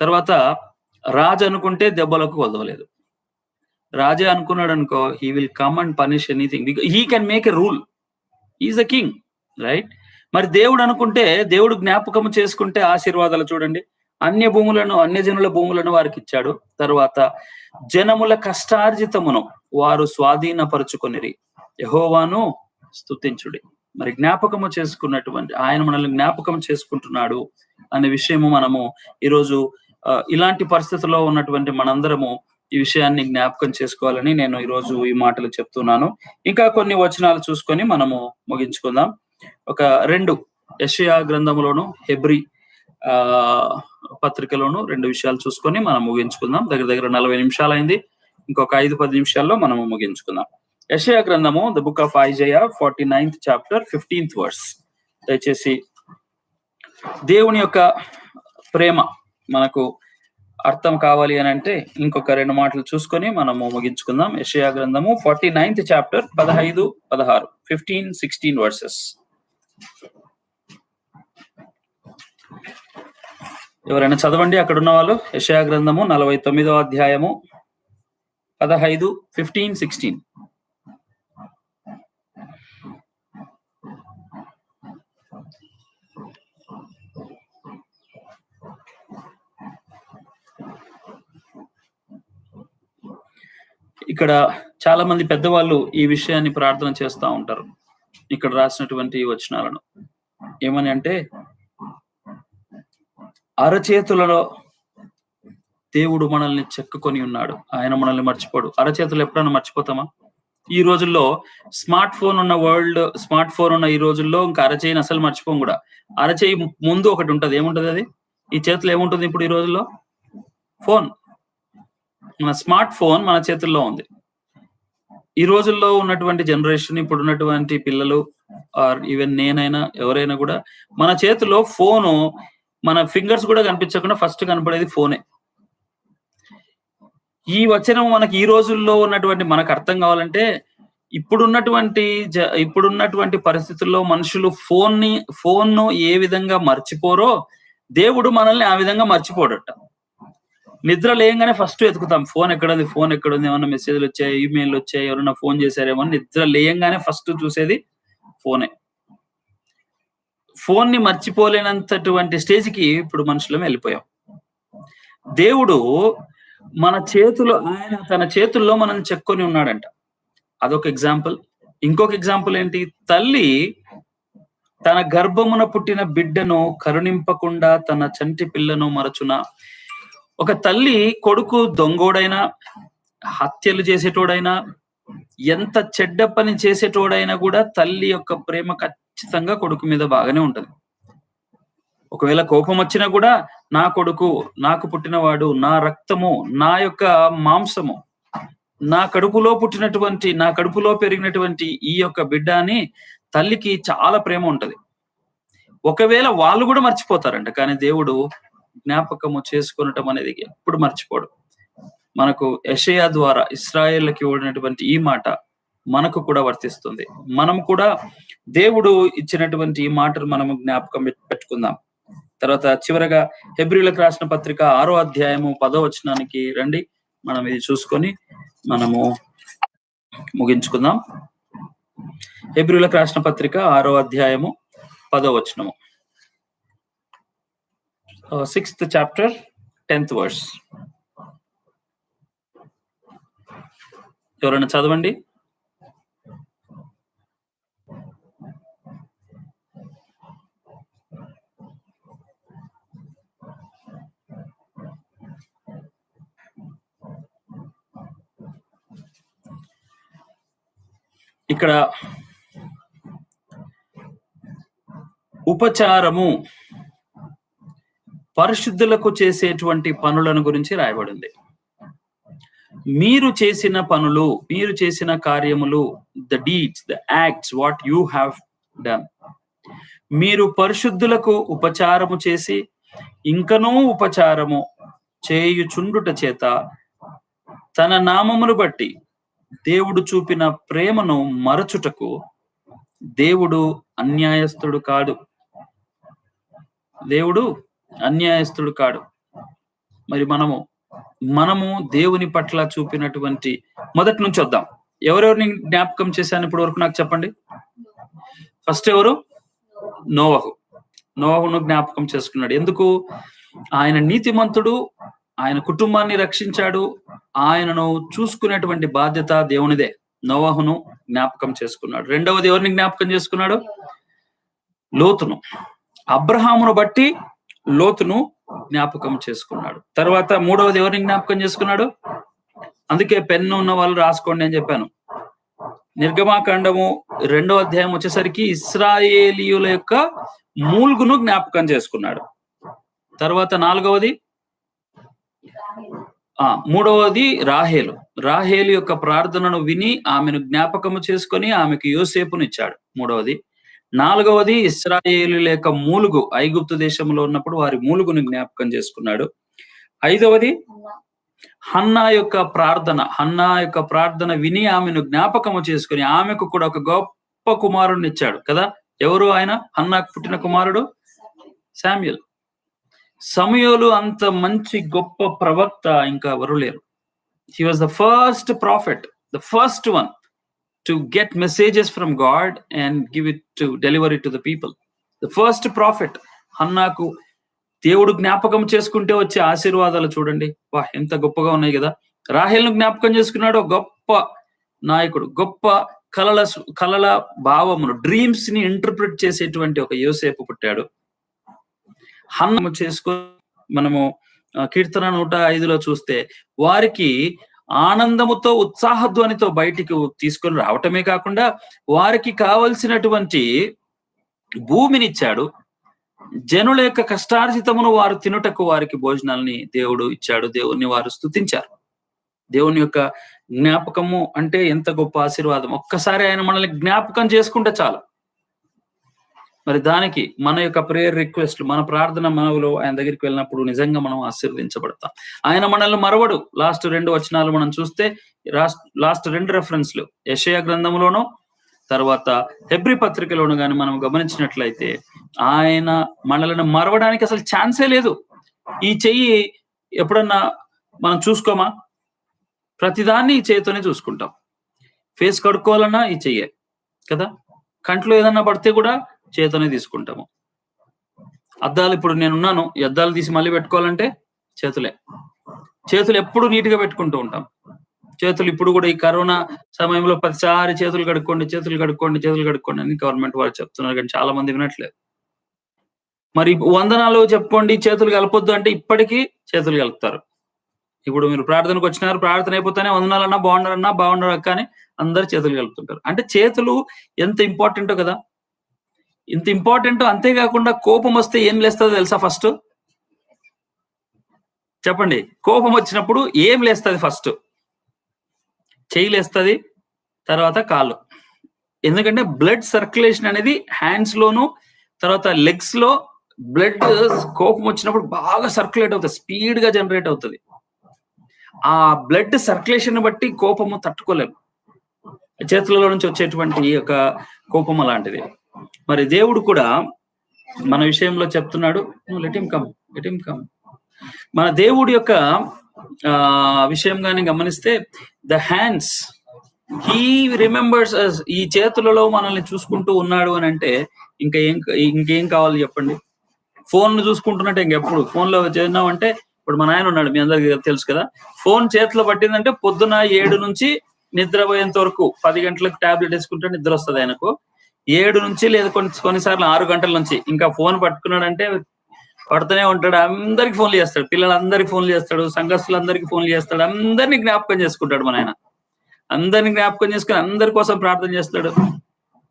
తర్వాత రాజు అనుకుంటే దెబ్బలకు వదలలేదు. రాజే అనుకున్నాడు అనుకో, he will come and punish anything. He can make a rule, is a king, right? మరి దేవుడు అనుకుంటే, దేవుడు జ్ఞాపకం చేసుకుంటే ఆశీర్వాదాలు చూడండి. అన్య భూములను, అన్యజనుల భూములను వారికి ఇచ్చాడు. తర్వాత జనముల కష్టార్జితమును వారు స్వాధీనపరుచుకొనిరి. యెహోవాను స్తుతించుడి. మరి జ్ఞాపకము చేసుకున్నటువంటి ఆయన మనల్ని జ్ఞాపకం చేసుకుంటున్నాడు అనే విషయము మనము ఈరోజు ఇలాంటి పరిస్థితుల్లో ఉన్నటువంటి మనందరము ఈ విషయాన్ని జ్ఞాపకం చేసుకోవాలని నేను ఈరోజు ఈ మాటలు చెప్తున్నాను. ఇంకా కొన్ని వచనాలు చూసుకొని మనము ముగించుకుందాం. ఒక 2 యెషయా గ్రంథములోను, హెబ్రీ పత్రికలోను 2 విషయాలు చూసుకొని మనం ముగించుకుందాం. దగ్గర 40 నిమిషాలు అయింది. ఇంకొక 5-10 నిమిషాల్లో మనము ముగించుకుందాం. యెషయా గ్రంథము, the book of Isaiah, 49th chapter, 15th verse. దయచేసి దేవుని యొక్క ప్రేమ మనకు అర్థం కావాలి అని అంటే ఇంకొక 2 మాటలు చూసుకొని మనము ముగించుకుందాం. యెషయా గ్రంథము 49th chapter, 15, 16, 15, 16 verses. ఎవరైనా చదవండి అక్కడ ఉన్న వాళ్ళు. యెషయా గ్రంథము 49వ అధ్యాయము 15, 15, 16. ఇక్కడ చాలా మంది పెద్దవాళ్ళు ఈ విషయాన్ని ప్రార్థన చేస్తూ ఉంటారు. ఇక్కడ రాసినటువంటి వచనాలను ఏమని అంటే, అరచేతులలో దేవుడు మనల్ని చెక్కుకొని ఉన్నాడు, ఆయన మనల్ని మర్చిపోడు. అరచేతులు ఎప్పుడైనా మర్చిపోతామా? ఈ రోజుల్లో స్మార్ట్ ఫోన్ ఉన్న ఈ రోజుల్లో ఇంకా అరచేయిని అసలు మర్చిపోం కూడా. అరచేయి ముందు ఒకటి ఉంటది, ఏముంటది అది? ఈ చేతిలో ఏముంటుంది ఇప్పుడు ఈ రోజుల్లో? ఫోన్. మన స్మార్ట్ ఫోన్ మన చేతుల్లో ఉంది. ఈ రోజుల్లో ఉన్నటువంటి జనరేషన్, ఇప్పుడు ఉన్నటువంటి పిల్లలు, ఆర్ ఈవెన్ నేనైనా ఎవరైనా కూడా మన చేతిలో ఫోను, మన ఫింగర్స్ కూడా కనిపించకుండా ఫస్ట్ కనపడేది ఫోనే. ఈ వచనం మనకి ఈ రోజుల్లో ఉన్నటువంటి మనకు అర్థం కావాలంటే, ఇప్పుడున్నటువంటి పరిస్థితుల్లో మనుషులు ఫోన్ను ఏ విధంగా మర్చిపోరో దేవుడు మనల్ని ఆ విధంగా మర్చిపోడట. నిద్ర లేయంగానే ఫస్ట్ వెతుకుతాం, ఫోన్ ఎక్కడుంది, ఏమన్నా మెసేజ్లు వచ్చాయి, ఈమెయిల్ వచ్చాయి, ఎవరన్నా ఫోన్ చేశారేమో. నిద్ర లేయంగానే ఫస్ట్ చూసేది ఫోనే. ఫోన్ ని మర్చిపోలేనంతటువంటి స్టేజ్కి ఇప్పుడు మనుషులం వెళ్ళిపోయాం. దేవుడు ఆయన తన చేతుల్లో మనం చెక్కొని ఉన్నాడంట. అదొక ఎగ్జాంపుల్. ఇంకొక ఎగ్జాంపుల్ ఏంటి? తల్లి తన గర్భమున పుట్టిన బిడ్డను కరుణింపకుండా తన చంటి పిల్లను మరచున. ఒక తల్లి కొడుకు దొంగోడైనా, హత్యలు చేసేటోడైనా, ఎంత చెడ్డ పని చేసేటోడైనా కూడా తల్లి యొక్క ప్రేమ ఖచ్చితంగా కొడుకు మీద బాగానే ఉంటది. ఒకవేళ కోపం వచ్చినా కూడా నా కొడుకు, నాకు పుట్టినవాడు, నా రక్తము, నా యొక్క మాంసము, నా కడుపులో పెరిగినటువంటి ఈ యొక్క బిడ్డ అని తల్లికి చాలా ప్రేమ ఉంటది. ఒకవేళ వాళ్ళు కూడా మర్చిపోతారంట, కానీ దేవుడు జ్ఞాపకము చేసుకొనటం అనేది ఎప్పుడు మర్చిపోడు. మనకు యెషయా ద్వారా ఇశ్రాయేలుకి ఇవ్వడినటువంటి ఈ మాట మనకు కూడా వర్తిస్తుంది. మనం కూడా దేవుడు ఇచ్చినటువంటి ఈ మాటలు మనము జ్ఞాపకం పెట్టుకుందాం. తర్వాత చివరగా హెబ్రీయులకు రాసిన పత్రిక 6వ అధ్యాయము 10వ వచనానికి రండి. మనం ఇది చూసుకొని మనము ముగించుకుందాం. హెబ్రీయులకు రాసిన పత్రిక 6వ అధ్యాయము 10వ వచనము, 6th chapter 10th verse. ఎవరైనా చదవండి. ఇక్కడ ఉపచారము పరిశుద్ధులకు చేసేటువంటి పనులను గురించి రాయబడింది. మీరు చేసిన పనులు, మీరు చేసిన కార్యములు, the deeds, the acts what you have done. మీరు పరిశుద్ధులకు ఉపచారము చేసి ఇంకనూ ఉపచారము చేయుచుండుట చేత తన నామమును బట్టి దేవుడు చూపిన ప్రేమను మరచుటకు దేవుడు అన్యాయస్తుడు కాడు. దేవుడు అన్యాయస్తుడు కాడు. మరి మనము దేవుని పట్ల చూపినటువంటి మొదటి నుంచి వద్దాం. ఎవరెవరిని జ్ఞాపకం చేశాను ఇప్పటి వరకు నాకు చెప్పండి. ఫస్ట్ ఎవరు? నోవహును జ్ఞాపకం చేసుకున్నాడు. ఎందుకు? ఆయన నీతిమంతుడు, ఆయన కుటుంబాన్ని రక్షించాడు, ఆయనను చూసుకునేటువంటి బాధ్యత దేవునిదే. నోవహును జ్ఞాపకం చేసుకున్నాడు. రెండవది ఎవరిని జ్ఞాపకం చేసుకున్నాడు? లోతును. అబ్రహామును బట్టి లోతును జ్ఞాపకం చేసుకున్నాడు. తర్వాత మూడవది ఎవరిని జ్ఞాపకం చేసుకున్నాడు? అందుకే పెన్ను ఉన్న వాళ్ళు రాసుకోండి అని చెప్పాను. నిర్గమాకాండము 2వ అధ్యాయం వచ్చేసరికి ఇశ్రాయేలీయుల యొక్క మూల్గును జ్ఞాపకం చేసుకున్నాడు. తర్వాత మూడవది రాహేలు యొక్క ప్రార్థనను విని ఆమెను జ్ఞాపకము చేసుకొని ఆమెకు యోసేపును ఇచ్చాడు. మూడవది. 4వది ఇశ్రాయేలీయుల యొక్క మూలుగు, ఐగుప్తు దేశంలో ఉన్నప్పుడు వారి మూలుగును జ్ఞాపకం చేసుకున్నాడు. 5వది హన్నా యొక్క ప్రార్థన విని ఆమెను జ్ఞాపకము చేసుకుని ఆమెకు కూడా ఒక గొప్ప కుమారుడిని ఇచ్చాడు కదా. ఎవరు ఆయన? హన్నాకు పుట్టిన కుమారుడు శామ్యూయల్. సమూయేలు అంత మంచి గొప్ప ప్రవక్త ఇంకా ఎవరు లేరు. He was the first prophet, the first one to get messages from God and deliver it to the people. The first prophet. హన్నాకు దేవుడు జ్ఞాపకం చేసుకుంటే వచ్చే ఆశీర్వాదాలు చూడండి, వా ఎంత గొప్పగా ఉన్నాయి కదా. రాహేలును జ్ఞాపకం చేసుకున్నాడు, గొప్ప నాయకుడు, గొప్ప కలల భావమును, డ్రీమ్స్ ని ఇంటర్ప్రిట్ చేసేటువంటి ఒక యోసేపు పుట్టాడు. హన్నా చేసుకొని మనము కీర్తన 105లో చూస్తే వారికి ఆనందముతో ఉత్సాహధ్వనితో బయటికి తీసుకొని రావటమే కాకుండా వారికి కావలసినటువంటి భూమినిచ్చాడు. జనుల యొక్క కష్టార్జితమును వారు తినుటకు వారికి భోజనాల్ని దేవుడు ఇచ్చాడు. దేవుణ్ణి వారు స్తుతించారు. దేవుని యొక్క జ్ఞాపకము అంటే ఎంత గొప్ప ఆశీర్వాదం. ఒక్కసారి ఆయన మనల్ని జ్ఞాపకం చేసుకుంటే చాలు. మరి దానికి మన యొక్క ప్రేయర్ రిక్వెస్ట్, మన ప్రార్థన మనవులో ఆయన దగ్గరికి వెళ్ళినప్పుడు నిజంగా మనం ఆశీర్వదించబడతాం. ఆయన మనల్ని మరవడు. లాస్ట్ 2 వచనాలు మనం చూస్తే, లాస్ట్ 2 రెఫరెన్స్లు యెషయా గ్రంథంలోనూ తర్వాత హెబ్రీ పత్రికలోను కానీ మనం గమనించినట్లయితే ఆయన మనల్ని మరవడానికి అసలు ఛాన్సే లేదు. ఈ చెయ్యి ఎప్పుడన్నా మనం చూసుకోమా? ప్రతిదాన్ని ఈ చేతితోనే చూసుకుంటాం. ఫేస్ కడుక్కోవాలన్నా ఈ చెయ్యే కదా. కంట్లో ఏదన్నా పడితే కూడా చేతనే తీసుకుంటాము. అద్దాలు, ఇప్పుడు నేనున్నాను, ఈ అద్దాలు తీసి మళ్ళీ పెట్టుకోవాలంటే చేతులు ఎప్పుడు నీట్గా పెట్టుకుంటూ ఉంటాం. చేతులు ఇప్పుడు కూడా ఈ కరోనా సమయంలో ప్రతిసారి చేతులు కడుక్కోండి, చేతులు కడుక్కోండి, చేతులు కడుక్కోండి అని గవర్నమెంట్ వాళ్ళు చెప్తున్నారు కానీ చాలా మంది వినట్లేదు. మరి వందనాలు చెప్పుకోండి, చేతులు కలపొద్దు అంటే ఇప్పటికీ చేతులు కలుపుతారు. ఇప్పుడు మీరు ప్రార్థనకొచ్చినారు, ప్రార్థన అయిపోతేనే వందనాలన్నా, బాగున్నారన్నా, బాగున్నారు అక్క అని అందరూ చేతులు కలుపుతుంటారు. అంటే చేతులు ఎంత ఇంపార్టెంటో కదా! ఇంత ఇంపార్టెంటో అంతే కాకుండా కోపమొస్తే ఏం లేస్తదో తెలుసా ఫస్టు? చెప్పండి. కోపం వచ్చినప్పుడు ఏం లేస్తది ఫస్టు? చెయ్యి లేస్తది. తర్వాత కాళ్ళు. ఎందుకంటే బ్లడ్ సర్క్యులేషన్ అనేది హ్యాండ్స్‌లోను, తర్వాత లెగ్స్‌లో బ్లడ్ కోపం వచ్చినప్పుడు బాగా సర్క్యులేట్ అవుతది. స్పీడ్‌గా జనరేట్ అవుతది. ఆ బ్లడ్ సర్క్యులేషన్‌ని బట్టి కోపము తట్టుకోలేము. చేతులలో నుంచి వచ్చేటువంటి ఈ యొక్క కోపం అలాంటిది. మరి దేవుడు కూడా మన విషయంలో చెప్తున్నాడు. Let him come. Let him come. మన దేవుడి యొక్క విషయం గాని గమనిస్తే ద హ్యాండ్స్ హీ రిమెంబర్స్ అస్. ఈ చేతులలో మనల్ని చూసుకుంటూ ఉన్నాడు అని అంటే ఇంకేం కావాలి చెప్పండి? ఫోన్ చూసుకుంటున్నట్టే ఇంకెప్పుడు ఫోన్లో చేద్దామంటే ఇప్పుడు మా నాయన ఉన్నాడు, మీ అందరికి తెలుసు కదా. ఫోన్ చేతిలో పట్టిందంటే పొద్దున 7 నుంచి నిద్రపోయేంత వరకు 10 గంటలకు టాబ్లెట్ వేసుకుంటే నిద్ర వస్తుంది ఆయనకు. 7 నుంచి లేదా కొన్నిసార్లు 6 గంటల నుంచి ఇంకా ఫోన్ పట్టుకున్నాడంటే పడుతూనే ఉంటాడు. అందరికి ఫోన్లు చేస్తాడు, పిల్లలందరికి ఫోన్లు చేస్తాడు, సంఘస్థులందరికీ ఫోన్లు చేస్తాడు, అందరినీ జ్ఞాపకం చేసుకుంటాడు మన ఆయన. అందరినీ జ్ఞాపకం చేసుకుని అందరి కోసం ప్రార్థన చేస్తాడు.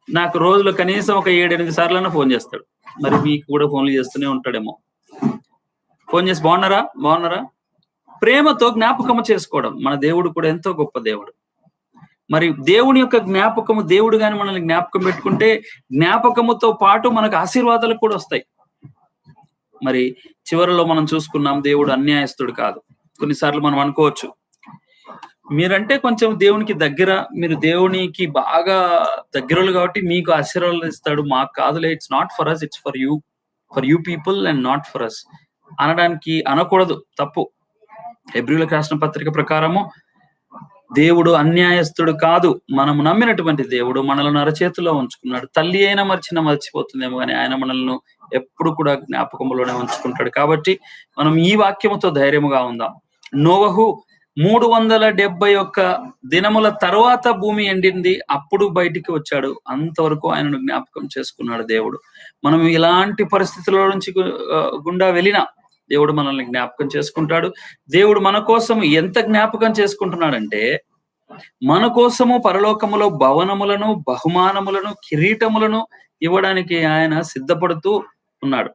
నాకు రోజులో కనీసం ఒక 7-8 సార్లన్నా ఫోన్ చేస్తాడు. మరి మీకు కూడా ఫోన్లు చేస్తూనే ఉంటాడేమో. ఫోన్ చేసి బాగున్నారా, బాగున్నారా, ప్రేమతో జ్ఞాపకము చేసుకోవడం. మన దేవుడు కూడా ఎంతో గొప్ప దేవుడు. మరి దేవుని యొక్క జ్ఞాపకము, దేవుడు గాని మనల్ని జ్ఞాపకం పెట్టుకుంటే జ్ఞాపకముతో పాటు మనకు ఆశీర్వాదాలు కూడా వస్తాయి. మరి చివరిలో మనం చూసుకున్నాం, దేవుడు అన్యాయస్తుడు కాదు. కొన్నిసార్లు మనం అనుకోవచ్చు, మీరంటే కొంచెం దేవునికి దగ్గర, మీరు దేవునికి బాగా దగ్గరలు కాబట్టి మీకు ఆశీర్వాదాలు ఇస్తాడు, మాకు కాదులే, it's not for us, it's for you people and not for us అనడానికి అనకూడదు, తప్పు. హెబ్రీయులకు రాసిన పత్రిక ప్రకారము దేవుడు అన్యాయస్తుడు కాదు. మనము నమ్మినటువంటి దేవుడు మనల్ని అరచేతిలో ఉంచుకున్నాడు. తల్లి అయినా మర్చిపోతుందేమో కానీ ఆయన మనల్ని ఎప్పుడు కూడా జ్ఞాపకంలోనే ఉంచుకుంటాడు. కాబట్టి మనం ఈ వాక్యముతో ధైర్యముగా ఉందాం. నోవహు 371 దినముల తర్వాత భూమి ఎండింది, అప్పుడు బయటికి వచ్చాడు. అంతవరకు ఆయనను జ్ఞాపకం చేసుకున్నాడు దేవుడు. మనం ఇలాంటి పరిస్థితుల నుంచి గుండా వెళ్ళినా దేవుడు మనల్ని జ్ఞాపకం చేసుకుంటాడు. దేవుడు మన కోసం ఎంత జ్ఞాపకం చేసుకుంటున్నాడంటే, మన కోసము పరలోకములో భవనములను, బహుమానములను, కిరీటములను ఇవ్వడానికి ఆయన సిద్ధపడుతూ ఉన్నాడు.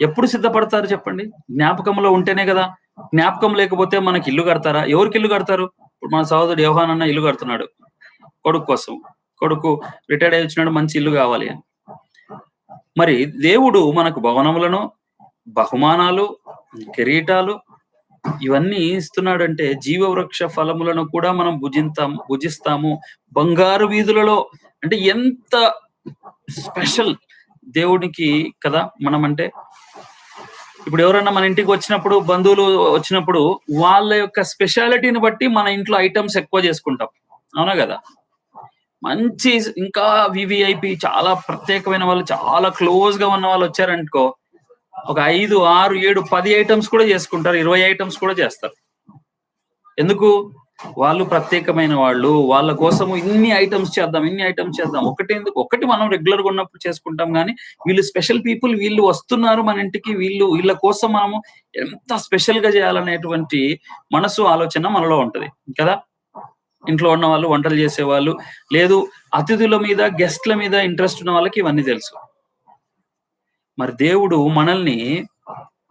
ఎప్పుడు సిద్ధపడతారు చెప్పండి? జ్ఞాపకంలో ఉంటేనే కదా. జ్ఞాపకం లేకపోతే మనకి ఇల్లు కడతారా? ఎవరికి ఇల్లు కడతారు? ఇప్పుడు మన సహోదరుడు యోహాన్ అన్న ఇల్లు కడుతున్నాడు కొడుకు కోసం. కొడుకు రిటైర్డ్ అయి వచ్చినాడు, మంచి ఇల్లు కావాలి అని. మరి దేవుడు మనకు భవనములను, బహుమానాలు, కిరీటాలు ఇవన్నీ ఇస్తున్నాడంటే జీవవృక్ష ఫలములను కూడా మనం భుజిస్తాము. బంగారు వీధులలో అంటే ఎంత స్పెషల్ దేవునికి కదా మనం అంటే. ఇప్పుడు ఎవరన్నా మన ఇంటికి వచ్చినప్పుడు, బంధువులు వచ్చినప్పుడు వాళ్ళ యొక్క స్పెషాలిటీని బట్టి మన ఇంట్లో ఐటమ్స్ ఎక్కువ చేసుకుంటాం, అవునా కదా. మంచి ఇంకా వివిఐపి చాలా ప్రత్యేకమైన వాళ్ళు, చాలా క్లోజ్ గా ఉన్న వాళ్ళు వచ్చారనుకో, ఒక 5, 6, 7, 10 ఐటమ్స్ కూడా చేసుకుంటారు, 20 ఐటమ్స్ కూడా చేస్తారు. ఎందుకు? వాళ్ళు ప్రత్యేకమైన వాళ్ళు, వాళ్ళ కోసము ఇన్ని ఐటమ్స్ చేద్దాం. ఒకటి మనం రెగ్యులర్ గా ఉన్నప్పుడు చేసుకుంటాం కానీ వీళ్ళు స్పెషల్ పీపుల్, వీళ్ళు వస్తున్నారు మన ఇంటికి, వీళ్ళ కోసం మనము ఎంత స్పెషల్ గా చేయాలనేటువంటి మనసు, ఆలోచన మనలో ఉంటది కదా. ఇంట్లో ఉన్న వాళ్ళు, వంటలు చేసేవాళ్ళు, లేదు అతిథుల మీద, గెస్ట్ల మీద ఇంట్రెస్ట్ ఉన్న వాళ్ళకి ఇవన్నీ తెలుసు. మరి దేవుడు మనల్ని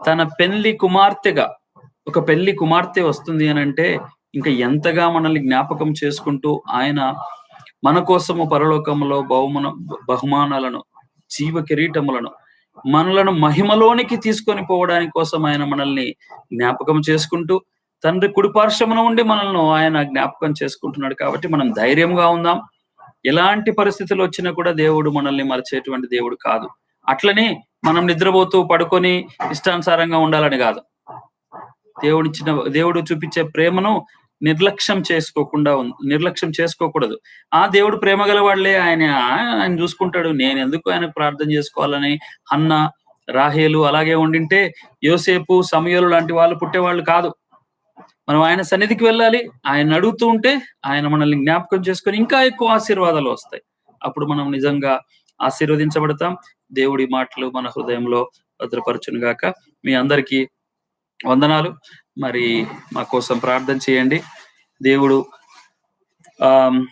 తన పెళ్లి కుమార్తెగా, ఒక పెళ్లి కుమార్తె వస్తుంది అని అంటే ఇంకా ఎంతగా మనల్ని జ్ఞాపకం చేసుకుంటూ ఆయన మన కోసము పరలోకములో బహుమానాలను, జీవ కిరీటములను, మనలను మహిమలోనికి తీసుకొని పోవడానికి కోసం ఆయన మనల్ని జ్ఞాపకం చేసుకుంటూ తండ్రి కుడిపార్శ్వమున ఉండి మనల్ని ఆయన జ్ఞాపకం చేసుకుంటున్నాడు. కాబట్టి మనం ధైర్యంగా ఉందాం. ఎలాంటి పరిస్థితులు వచ్చినా కూడా దేవుడు మనల్ని మరిచేటువంటి దేవుడు కాదు. అట్లనే మనం నిద్రపోతూ పడుకొని ఇష్టానుసారంగా ఉండాలని కాదు. దేవుడు చూపించే ప్రేమను నిర్లక్ష్యం చేసుకోకూడదు. ఆ దేవుడు ప్రేమ గలవాళ్లే, ఆయన చూసుకుంటాడు. నేను ఎందుకు ఆయనకు ప్రార్థన చేసుకోవాలని హన్న, రాహేలు అలాగే ఉండింటే యోసేపు, సమూయేలు లాంటి వాళ్ళు పుట్టేవాళ్ళు కాదు. మనం ఆయన సన్నిధికి వెళ్ళాలి. ఆయన్ని అడుగుతూ ఉంటే ఆయన మనల్ని జ్ఞాపకం చేసుకొని ఇంకా ఎక్కువ ఆశీర్వాదాలు వస్తాయి. అప్పుడు మనం నిజంగా ఆశీర్వదించబడతాం. దేవుడి మాటలు మన హృదయంలో భద్రపరచును గాక. మీ అందరికీ వందనాలు. మరి మా కోసం ప్రార్థన చేయండి. దేవుడు ఆహ్